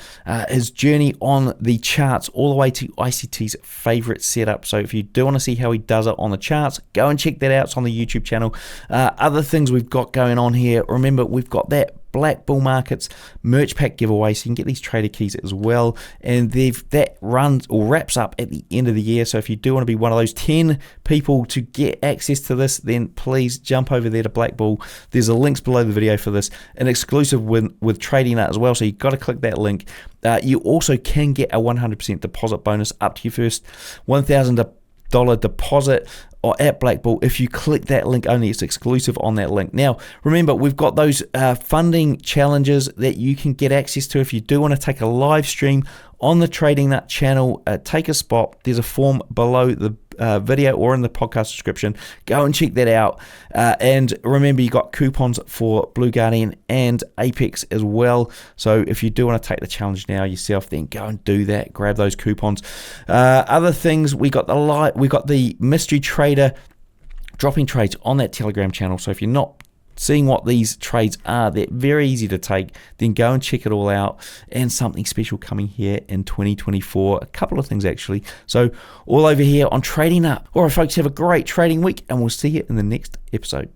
his journey on the charts all the way to ICT's favorite setup. So if you do want to see how he does it on the charts, go and check that out. It's on the YouTube channel. Other things we've got going on here. Remember, we've got that Black Bull Markets merch pack giveaway, so you can get these trader keys as well, and that runs or wraps up at the end of the year. So if you do want to be one of those 10 people to get access to this, then please jump over there to Black Bull. There's a links below the video for this, an exclusive with Trading Nut as well, so you've got to click that link. You also can get a 100% deposit bonus up to your first $1,000 deposit or at Black Bull. If you click that link only, it's exclusive on that link. Now, remember, we've got those funding challenges that you can get access to. If you do want to take a live stream on the Trading Nut channel, take a spot. There's a form below the video or in the podcast description. Go and check that out. And remember, you got coupons for Blue Guardian and Apex as well. So if you do want to take the challenge now yourself, then go and do that. Grab those coupons. Other things, we got the mystery trader dropping trades on that Telegram channel. So if you're not seeing what these trades are, they're very easy to take, then go and check it all out. And something special coming here in 2024, a couple of things actually. So all over here on Trading Up. All right, folks, have a great trading week, and we'll see you in the next episode.